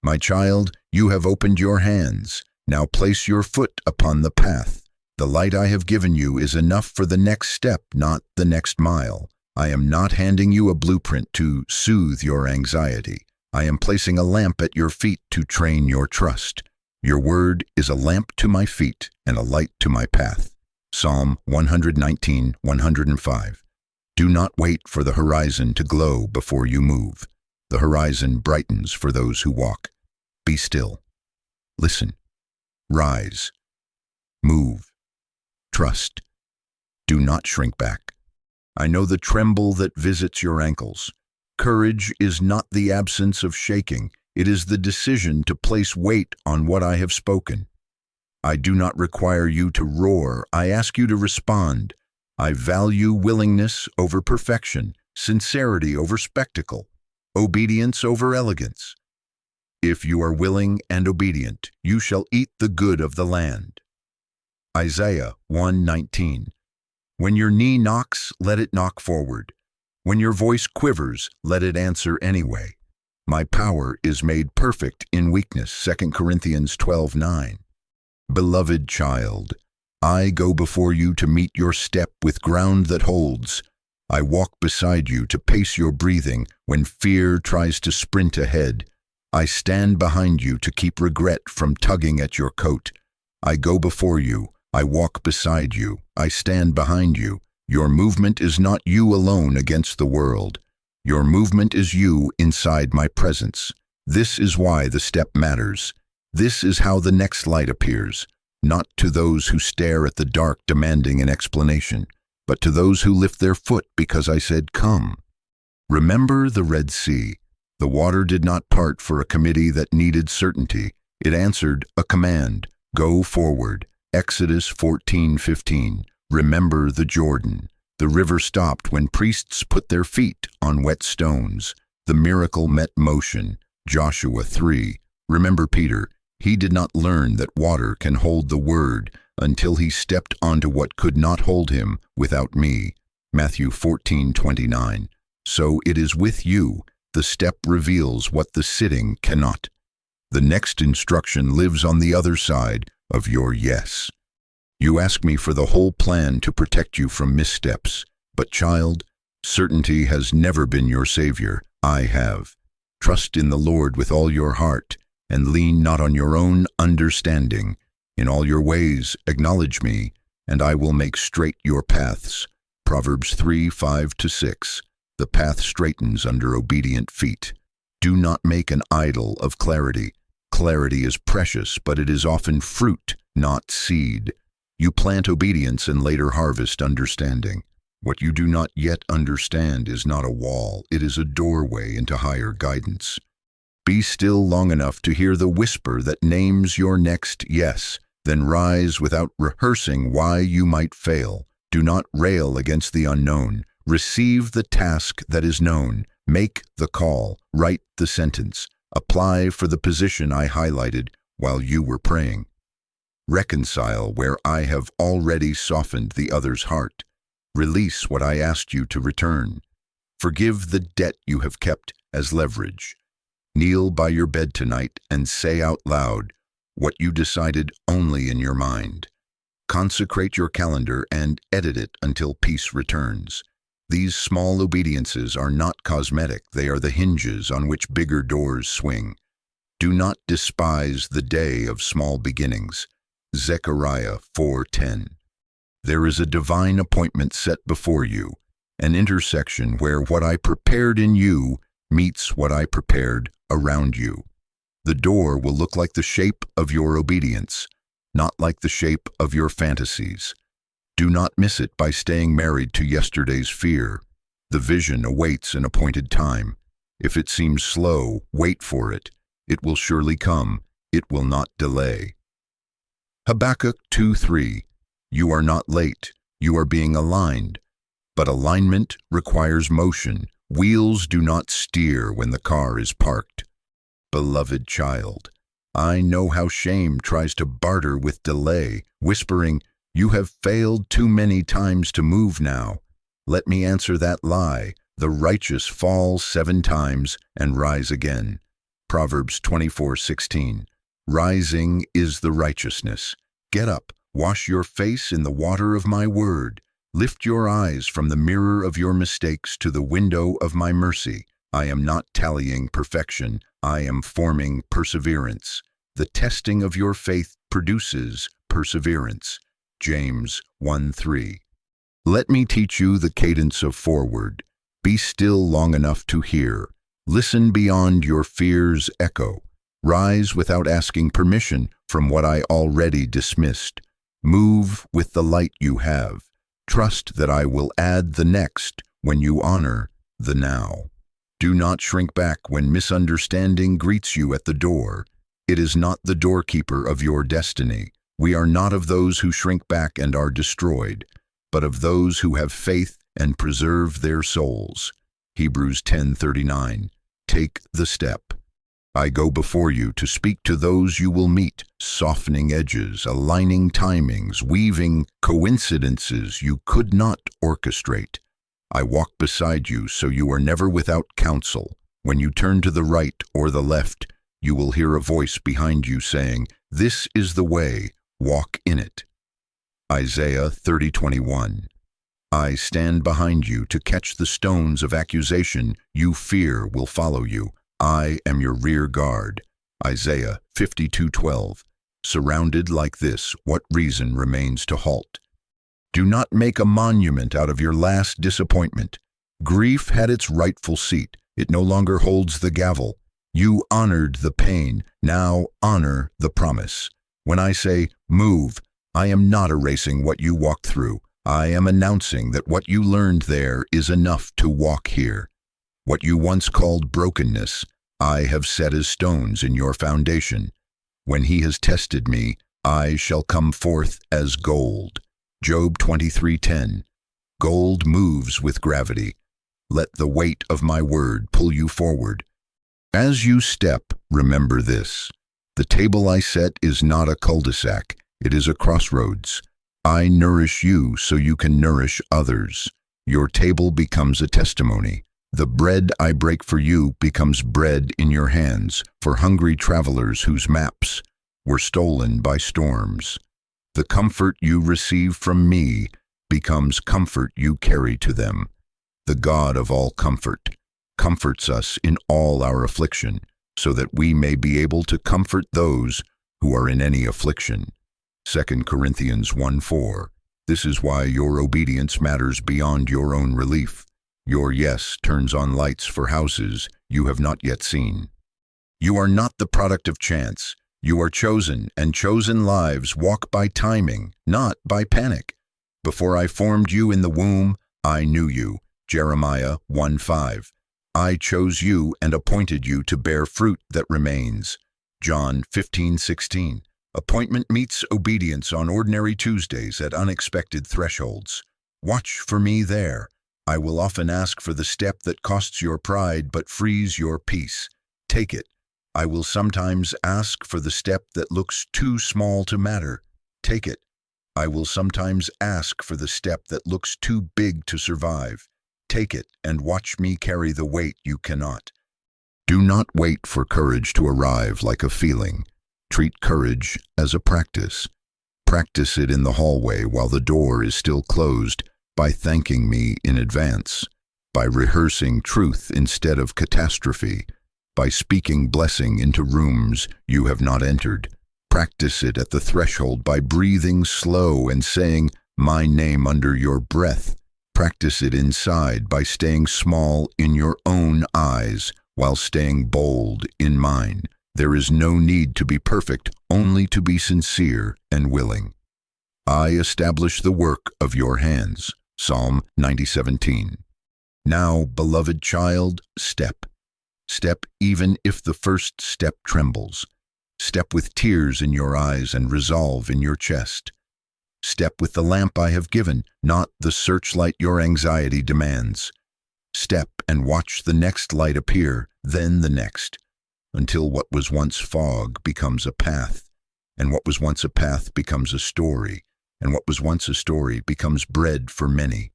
My child, you have opened your hands. Now place your foot upon the path. The light I have given you is enough for the next step, not the next mile. I am not handing you a blueprint to soothe your anxiety. I am placing a lamp at your feet to train your trust. Your word is a lamp to my feet and a light to my path. Psalm 119, 105. Do not wait for the horizon to glow before you move. The horizon brightens for those who walk. Be still. Listen. Rise. Move. Trust. Do not shrink back. I know the tremble that visits your ankles. Courage is not the absence of shaking. It is the decision to place weight on what I have spoken. I do not require you to roar. I ask you to respond. I value willingness over perfection, sincerity over spectacle, obedience over elegance. If you are willing and obedient, you shall eat the good of the land. Isaiah 1:19. When your knee knocks, let it knock forward. When your voice quivers, let it answer anyway. My power is made perfect in weakness. 2 Corinthians 12:9. Beloved child, I go before you to meet your step with ground that holds. I walk beside you to pace your breathing when fear tries to sprint ahead. I stand behind you to keep regret from tugging at your coat. I go before you. I walk beside you. I stand behind you. Your movement is not you alone against the world. Your movement is you inside my presence. This is why the step matters. This is how the next light appears, not to those who stare at the dark demanding an explanation, but to those who lift their foot because I said, "Come." Remember the Red Sea. The water did not part for a committee that needed certainty. It answered a command, "Go forward." Exodus 14:15. Remember the Jordan. The river stopped when priests put their feet on wet stones. The miracle met motion. Joshua 3. Remember Peter. He did not learn that water can hold the word until he stepped onto what could not hold him without me. Matthew 14:29. So it is with you. The step reveals what the sitting cannot. The next instruction lives on the other side of your yes. You ask me for the whole plan to protect you from missteps. But child, certainty has never been your savior. I have. Trust in the Lord with all your heart, and lean not on your own understanding. In all your ways acknowledge me, and I will make straight your paths. Proverbs 3:5-6. The path straightens under obedient feet. Do not make an idol of clarity. Clarity is precious, but it is often fruit, not seed. You plant obedience and later harvest understanding. What you do not yet understand is not a wall, it is a doorway into higher guidance. Be still long enough to hear the whisper that names your next yes, then rise without rehearsing why you might fail. Do not rail against the unknown. Receive the task that is known. Make the call. Write the sentence. Apply for the position I highlighted while you were praying. Reconcile where I have already softened the other's heart. Release what I asked you to return. Forgive the debt you have kept as leverage. Kneel by your bed tonight and say out loud what you decided only in your mind. Consecrate your calendar and edit it until peace returns. These small obediences are not cosmetic, they are the hinges on which bigger doors swing. Do not despise the day of small beginnings. Zechariah 4:10. There is a divine appointment set before you, an intersection where what I prepared in you meets what I prepared around you. The door will look like the shape of your obedience, not like the shape of your fantasies. Do not miss it by staying married to yesterday's fear. The vision awaits an appointed time. If it seems slow, wait for it. It will surely come. It will not delay. Habakkuk 2:3. You are not late. You are being aligned. But alignment requires motion. Wheels do not steer when the car is parked. Beloved child, I know how shame tries to barter with delay, whispering, "You have failed too many times to move now." Let me answer that lie. The righteous fall 7 times and rise again. Proverbs 24:16. Rising is the righteousness. Get up, wash your face in the water of my word. Lift your eyes from the mirror of your mistakes to the window of my mercy. I am not tallying perfection, I am forming perseverance. The testing of your faith produces perseverance. James 1:3. Let me teach you the cadence of forward. Be still long enough to hear. Listen beyond your fear's echo. Rise without asking permission from what I already dismissed. Move with the light you have. Trust that I will add the next when you honor the now. Do not shrink back when misunderstanding greets you at the door. It is not the doorkeeper of your destiny. We are not of those who shrink back and are destroyed, but of those who have faith and preserve their souls. Hebrews 10:39. Take the step. I go before you to speak to those you will meet, softening edges, aligning timings, weaving coincidences you could not orchestrate. I walk beside you so you are never without counsel. When you turn to the right or the left, you will hear a voice behind you saying, "This is the way, walk in it." Isaiah 30:21. I stand behind you to catch the stones of accusation you fear will follow you. I am your rear guard. Isaiah 52:12. Surrounded like this, what reason remains to halt? Do not make a monument out of your last disappointment. Grief had its rightful seat. It no longer holds the gavel. You honored the pain. Now honor the promise. When I say move, I am not erasing what you walked through. I am announcing that what you learned there is enough to walk here. What you once called brokenness, I have set as stones in your foundation. When he has tested me, I shall come forth as gold. Job 23:10. Gold moves with gravity. Let the weight of my word pull you forward. As you step, remember this. The table I set is not a cul-de-sac. It is a crossroads. I nourish you so you can nourish others. Your table becomes a testimony. The bread I break for you becomes bread in your hands for hungry travelers whose maps were stolen by storms. The comfort you receive from me becomes comfort you carry to them. The God of all comfort comforts us in all our affliction, so that we may be able to comfort those who are in any affliction. 2 Corinthians 1:4. This is why your obedience matters beyond your own relief. Your yes turns on lights for houses you have not yet seen. You are not the product of chance. You are chosen, and chosen lives walk by timing, not by panic. Before I formed you in the womb, I knew you. Jeremiah 1:5. I chose you and appointed you to bear fruit that remains. John 15:16. Appointment meets obedience on ordinary Tuesdays at unexpected thresholds. Watch for me there. I will often ask for the step that costs your pride but frees your peace. Take it. I will sometimes ask for the step that looks too small to matter. Take it. I will sometimes ask for the step that looks too big to survive. Take it and watch me carry the weight you cannot. Do not wait for courage to arrive like a feeling. Treat courage as a practice. Practice it in the hallway while the door is still closed by thanking me in advance, by rehearsing truth instead of catastrophe, by speaking blessing into rooms you have not entered. Practice it at the threshold by breathing slow and saying my name under your breath. Practice it inside by staying small in your own eyes while staying bold in mine. There is no need to be perfect, only to be sincere and willing. I establish the work of your hands. Psalm 90:17. Now, beloved child, step. Step even if the first step trembles. Step with tears in your eyes and resolve in your chest. Step with the lamp I have given, not the searchlight your anxiety demands. Step and watch the next light appear, then the next. until what was once fog becomes a path, and what was once a path becomes a story, and what was once a story becomes bread for many.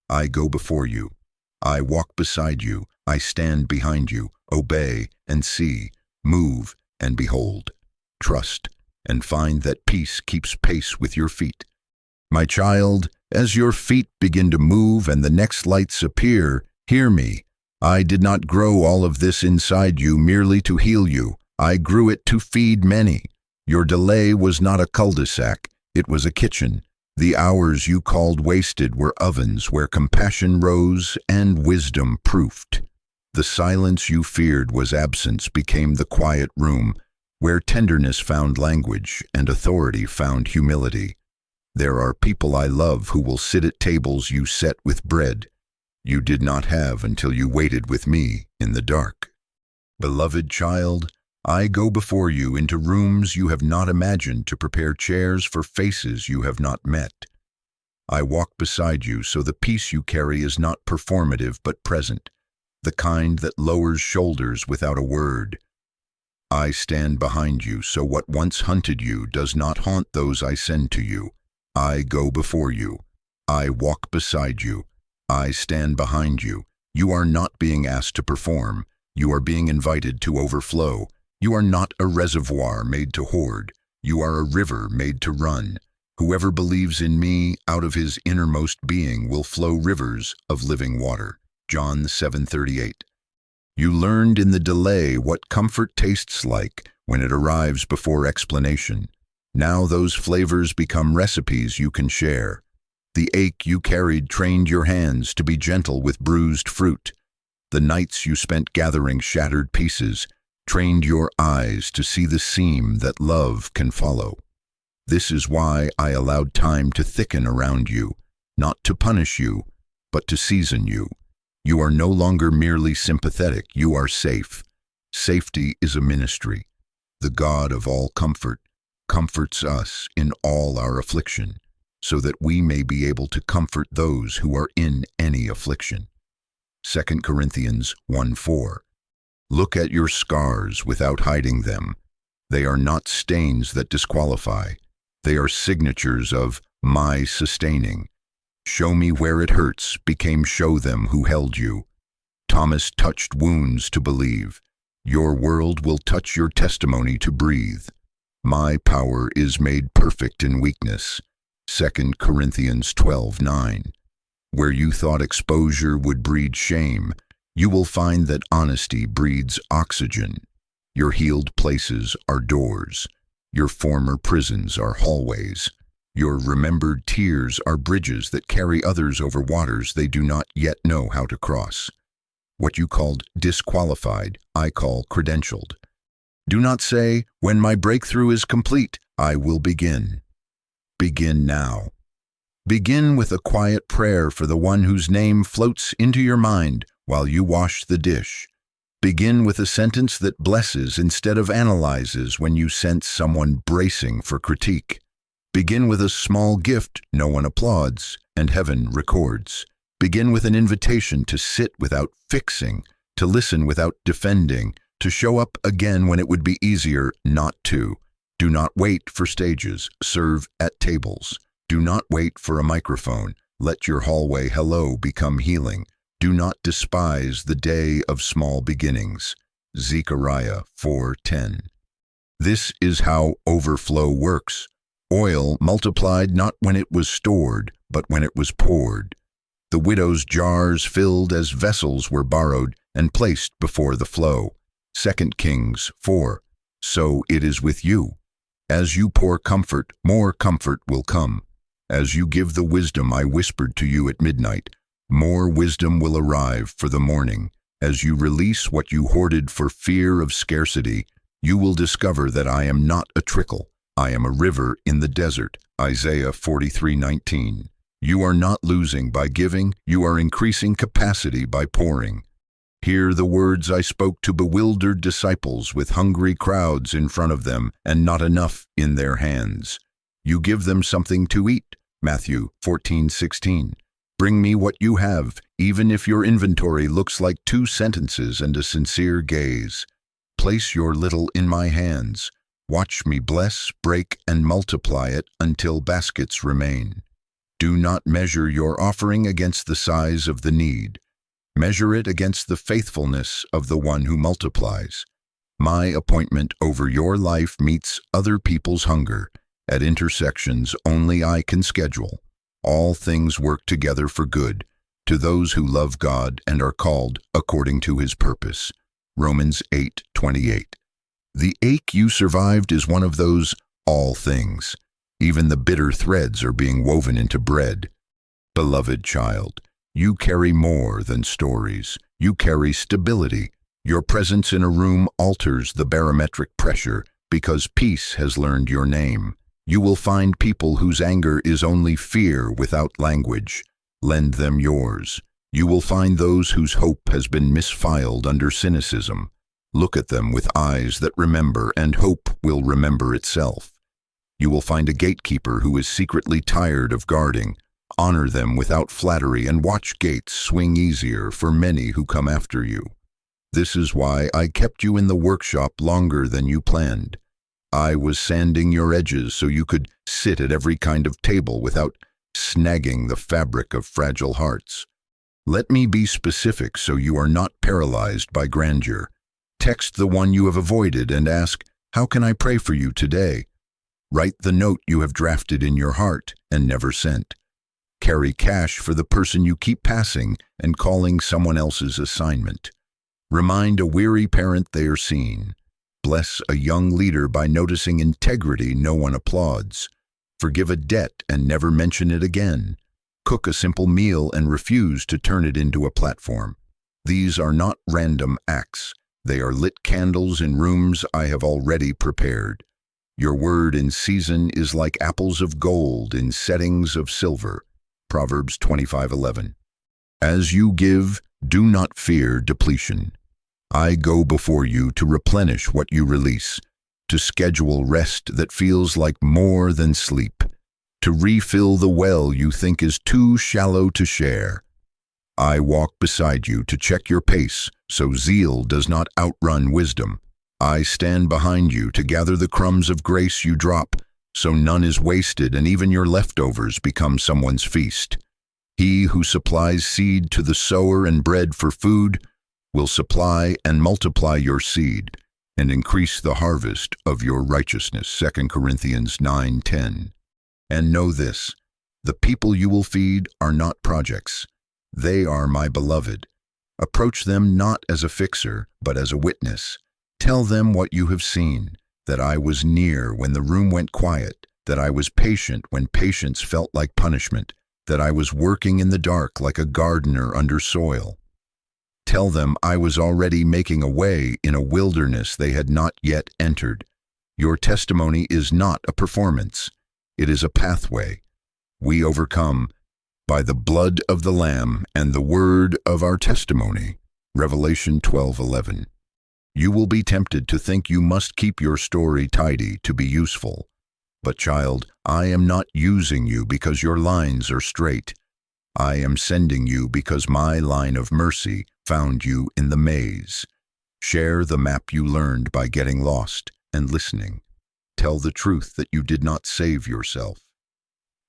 I go before you. I walk beside you. I stand behind you. Obey and see. Move and behold. Trust and find that peace keeps pace with your feet. My child, as your feet begin to move and the next lights appear, hear me. I did not grow all of this inside you merely to heal you. I grew it to feed many. Your delay was not a cul-de-sac. It was a kitchen. The hours you called wasted were ovens where compassion rose and wisdom proofed. The silence you feared was absence became the quiet room, where tenderness found language and authority found humility. There are people I love who will sit at tables you set with bread you did not have until you waited with me in the dark. Beloved child, I go before you into rooms you have not imagined to prepare chairs for faces you have not met. I walk beside you so the peace you carry is not performative but present, the kind that lowers shoulders without a word. I stand behind you so what once hunted you does not haunt those I send to you. I go before you. I walk beside you. I stand behind you. You are not being asked to perform. You are being invited to overflow. You are not a reservoir made to hoard. You are a river made to run. Whoever believes in me, out of his innermost being will flow rivers of living water. John 7:38. You learned in the delay what comfort tastes like when it arrives before explanation. Now those flavors become recipes you can share. The ache you carried trained your hands to be gentle with bruised fruit. The nights you spent gathering shattered pieces trained your eyes to see the seam that love can follow. This is why I allowed time to thicken around you, not to punish you, but to season you. You are no longer merely sympathetic, you are safe. Safety is a ministry. The God of all comfort comforts us in all our affliction, so that we may be able to comfort those who are in any affliction. 2 Corinthians 1:4. Look at your scars without hiding them. They are not stains that disqualify. They are signatures of my sustaining. Show me where it hurts became show them who held you. Thomas touched wounds to believe. Your world will touch your testimony to breathe. My power is made perfect in weakness. 2 Corinthians 12:9. Where you thought exposure would breed shame, you will find that honesty breeds oxygen. Your healed places are doors. Your former prisons are hallways. Your remembered tears are bridges that carry others over waters they do not yet know how to cross. What you called disqualified, I call credentialed. Do not say, when my breakthrough is complete, I will begin. Begin now. Begin with a quiet prayer for the one whose name floats into your mind while you wash the dish. Begin with a sentence that blesses instead of analyzes when you sense someone bracing for critique. Begin with a small gift no one applauds and heaven records. Begin with an invitation to sit without fixing, to listen without defending, to show up again when it would be easier not to. Do not wait for stages, serve at tables. Do not wait for a microphone. Let your hallway hello become healing. Do not despise the day of small beginnings. Zechariah 4:10. This is how overflow works. Oil multiplied not when it was stored, but when it was poured. The widow's jars filled as vessels were borrowed and placed before the flow. 2 Kings 4. So it is with you. As you pour comfort, more comfort will come. As you give the wisdom I whispered to you at midnight, more wisdom will arrive for the morning. As you release what you hoarded for fear of scarcity, you will discover that I am not a trickle. I am a river in the desert. Isaiah 43:19. You are not losing by giving, you are increasing capacity by pouring. Hear the words I spoke to bewildered disciples with hungry crowds in front of them and not enough in their hands. You give them something to eat. Matthew 14:16. Bring me what you have, even if your inventory looks like 2 sentences and a sincere gaze. Place your little in my hands. Watch me bless, break, and multiply it until baskets remain. Do not measure your offering against the size of the need. Measure it against the faithfulness of the one who multiplies. My appointment over your life meets other people's hunger. At intersections only I can schedule. All things work together for good, to those who love God and are called according to his purpose. Romans 8:28. The ache you survived is one of those all things. Even the bitter threads are being woven into bread. Beloved child, you carry more than stories. You carry stability. Your presence in a room alters the barometric pressure because peace has learned your name. You will find people whose anger is only fear without language. Lend them yours. You will find those whose hope has been misfiled under cynicism. Look at them with eyes that remember, and hope will remember itself. You will find a gatekeeper who is secretly tired of guarding. Honor them without flattery and watch gates swing easier for many who come after you. This is why I kept you in the workshop longer than you planned. I was sanding your edges so you could sit at every kind of table without snagging the fabric of fragile hearts. Let me be specific so you are not paralyzed by grandeur. Text the one you have avoided and ask, "How can I pray for you today?" Write the note you have drafted in your heart and never sent. Carry cash for the person you keep passing and calling someone else's assignment. Remind a weary parent they are seen. Bless a young leader by noticing integrity no one applauds. Forgive a debt and never mention it again. Cook a simple meal and refuse to turn it into a platform. These are not random acts. They are lit candles in rooms I have already prepared. Your word in season is like apples of gold in settings of silver. Proverbs 25:11. As you give, do not fear depletion. I go before you to replenish what you release, to schedule rest that feels like more than sleep, to refill the well you think is too shallow to share. I walk beside you to check your pace so zeal does not outrun wisdom. I stand behind you to gather the crumbs of grace you drop so none is wasted and even your leftovers become someone's feast. He who supplies seed to the sower and bread for food will supply and multiply your seed and increase the harvest of your righteousness. 2 Corinthians 9:10. And know this, the people you will feed are not projects. They are my beloved. Approach them not as a fixer, but as a witness. Tell them what you have seen, that I was near when the room went quiet, that I was patient when patience felt like punishment, that I was working in the dark like a gardener under soil. Tell them I was already making a way in a wilderness they had not yet entered. Your testimony is not a performance. It is a pathway. We overcome by the blood of the Lamb and the word of our testimony. Revelation 12:11. You will be tempted to think you must keep your story tidy to be useful. But child, I am not using you because your lines are straight. I am sending you because my line of mercy found you in the maze. Share the map you learned by getting lost and listening. Tell the truth that you did not save yourself.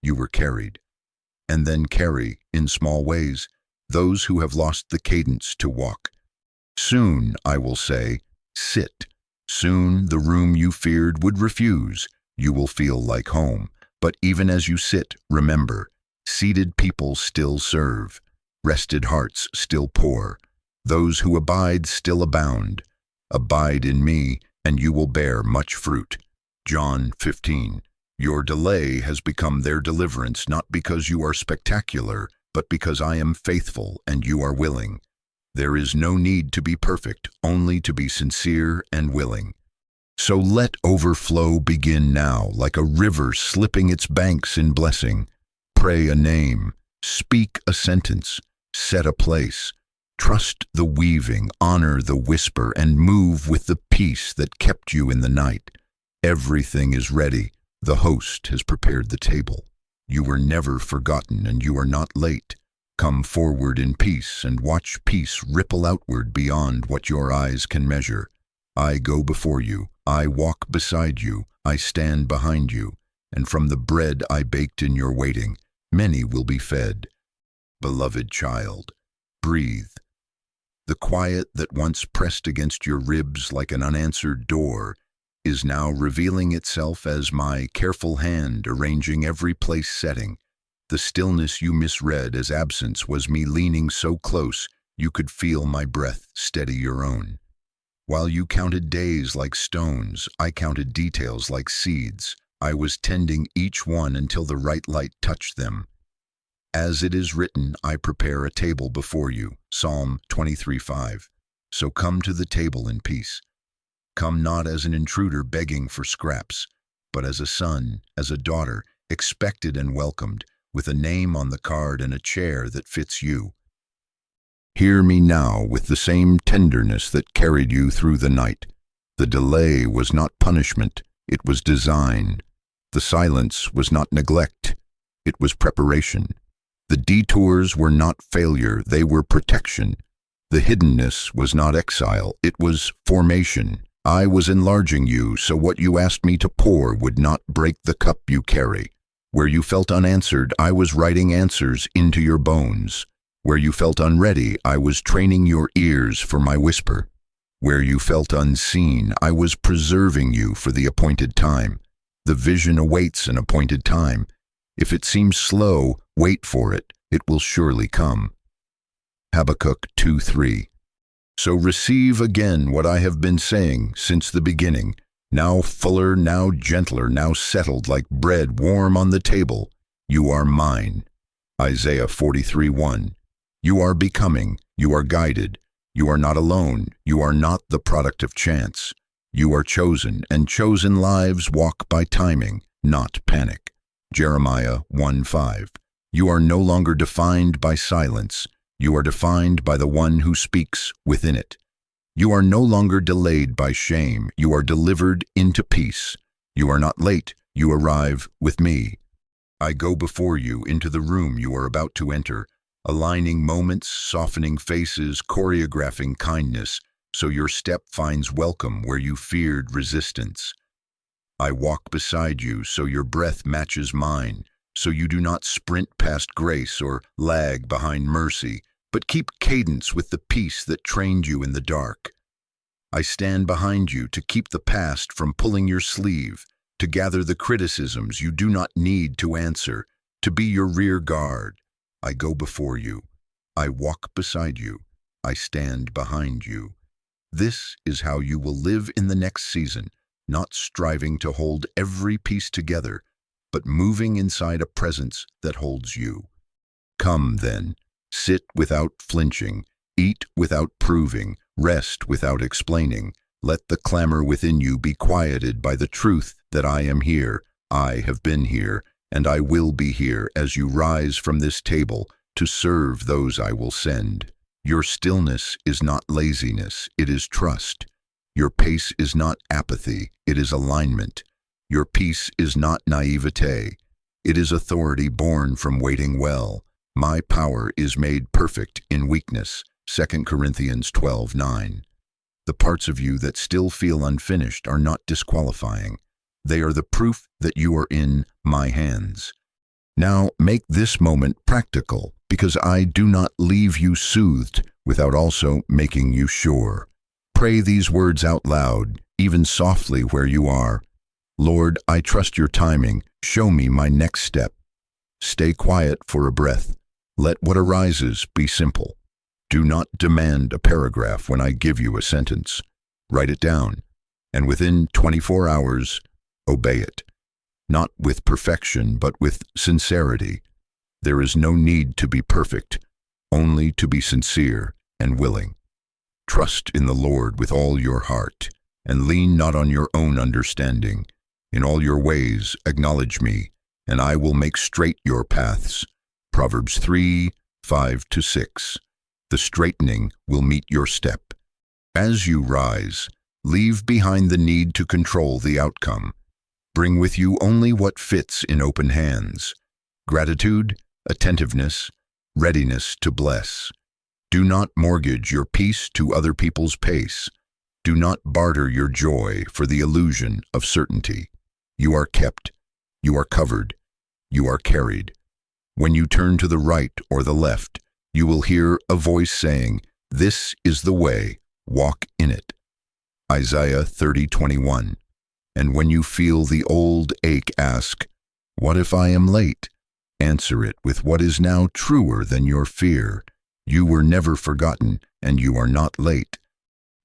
You were carried. And then carry, in small ways, those who have lost the cadence to walk. Soon, I will say, sit. Soon the room you feared would refuse. You will feel like home. But even as you sit, remember, seated people still serve. Rested hearts still pour. Those who abide still abound. Abide in me, and you will bear much fruit. John 15. Your delay has become their deliverance, not because you are spectacular, but because I am faithful and you are willing. There is no need to be perfect, only to be sincere and willing. So let overflow begin now, like a river slipping its banks in blessing. Pray a name, speak a sentence, set a place. Trust the weaving, honor the whisper, and move with the peace that kept you in the night. Everything is ready. The host has prepared the table. You were never forgotten, and you are not late. Come forward in peace and watch peace ripple outward beyond what your eyes can measure. I go before you, I walk beside you, I stand behind you, and from the bread I baked in your waiting, many will be fed. Beloved child, breathe. The quiet that once pressed against your ribs like an unanswered door is now revealing itself as my careful hand arranging every place setting. The stillness you misread as absence was me leaning so close you could feel my breath steady your own. While you counted days like stones, I counted details like seeds. I was tending each one until the right light touched them. As it is written, I prepare a table before you. Psalm 23:5. So come to the table in peace. Come not as an intruder begging for scraps, but as a son, as a daughter, expected and welcomed, with a name on the card and a chair that fits you. Hear me now with the same tenderness that carried you through the night. The delay was not punishment, it was design. The silence was not neglect, it was preparation. The detours were not failure, they were protection. The hiddenness was not exile, it was formation. I was enlarging you so what you asked me to pour would not break the cup you carry. Where you felt unanswered, I was writing answers into your bones. Where you felt unready, I was training your ears for my whisper. Where you felt unseen, I was preserving you for the appointed time. The vision awaits an appointed time. If it seems slow, wait for it. It will surely come. Habakkuk 2:3. So receive again what I have been saying since the beginning, now fuller, now gentler, now settled like bread warm on the table. You are mine. Isaiah 43:1. You are becoming, you are guided, you are not alone, you are not the product of chance. You are chosen, and chosen lives walk by timing, not panic. Jeremiah 1:5. You are no longer defined by silence, you are defined by the one who speaks within it. You are no longer delayed by shame, you are delivered into peace. You are not late, you arrive with me. I go before you into the room you are about to enter, aligning moments, softening faces, choreographing kindness, so your step finds welcome where you feared resistance. I walk beside you so your breath matches mine, so you do not sprint past grace or lag behind mercy, but keep cadence with the peace that trained you in the dark. I stand behind you to keep the past from pulling your sleeve, to gather the criticisms you do not need to answer, to be your rear guard. I go before you. I walk beside you. I stand behind you. This is how you will live in the next season, not striving to hold every piece together, but moving inside a presence that holds you. Come then, sit without flinching, eat without proving, rest without explaining. Let the clamor within you be quieted by the truth that I am here, I have been here, and I will be here as you rise from this table to serve those I will send. Your stillness is not laziness, it is trust. Your pace is not apathy, it is alignment. Your peace is not naivete, it is authority born from waiting well. My power is made perfect in weakness. 2 Corinthians 12:9. The parts of you that still feel unfinished are not disqualifying. They are the proof that you are in my hands. Now make this moment practical, because I do not leave you soothed without also making you sure. Pray these words out loud, even softly where you are. Lord, I trust your timing. Show me my next step. Stay quiet for a breath. Let what arises be simple. Do not demand a paragraph when I give you a sentence. Write it down, and within 24 hours, obey it. Not with perfection, but with sincerity. There is no need to be perfect, only to be sincere and willing. Trust in the Lord with all your heart, and lean not on your own understanding. In all your ways acknowledge me, and I will make straight your paths. Proverbs 3:5-6. The straightening will meet your step. As you rise, leave behind the need to control the outcome. Bring with you only what fits in open hands. Gratitude, attentiveness, readiness to bless. Do not mortgage your peace to other people's pace. Do not barter your joy for the illusion of certainty. You are kept, you are covered, you are carried. When you turn to the right or the left, you will hear a voice saying, "This is the way, walk in it." Isaiah 30:21. And when you feel the old ache, ask, "What if I am late?" Answer it with what is now truer than your fear. You were never forgotten, and you are not late.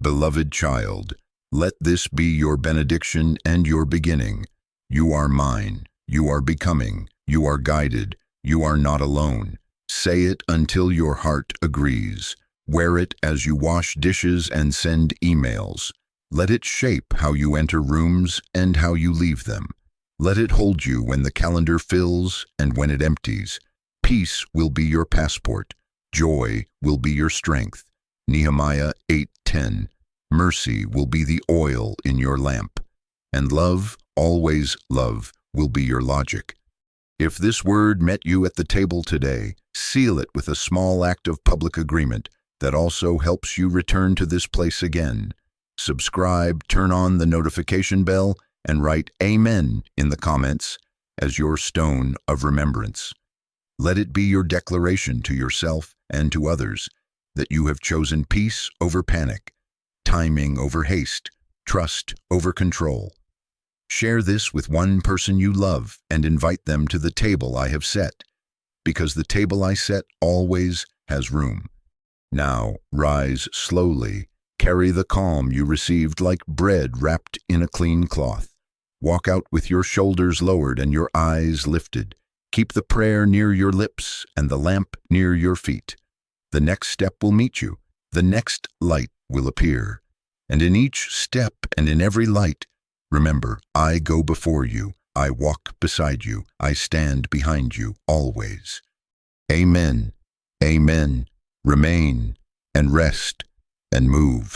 Beloved child, let this be your benediction and your beginning. You are mine, you are becoming, you are guided, you are not alone. Say it until your heart agrees. Wear it as you wash dishes and send emails. Let it shape how you enter rooms and how you leave them. Let it hold you when the calendar fills and when it empties. Peace will be your passport. Joy will be your strength. Nehemiah 8:10. Mercy will be the oil in your lamp. And love, always love, will be your logic. If this word met you at the table today, seal it with a small act of public agreement that also helps you return to this place again. Subscribe, turn on the notification bell, and write Amen in the comments as your stone of remembrance. Let it be your declaration to yourself and to others that you have chosen peace over panic, timing over haste, trust over control. Share this with one person you love and invite them to the table I have set, because the table I set always has room. Now rise slowly. Carry the calm you received like bread wrapped in a clean cloth. Walk out with your shoulders lowered and your eyes lifted. Keep the prayer near your lips and the lamp near your feet. The next step will meet you. The next light will appear. And in each step and in every light, remember, I go before you. I walk beside you. I stand behind you always. Amen. Amen. Remain and rest and move.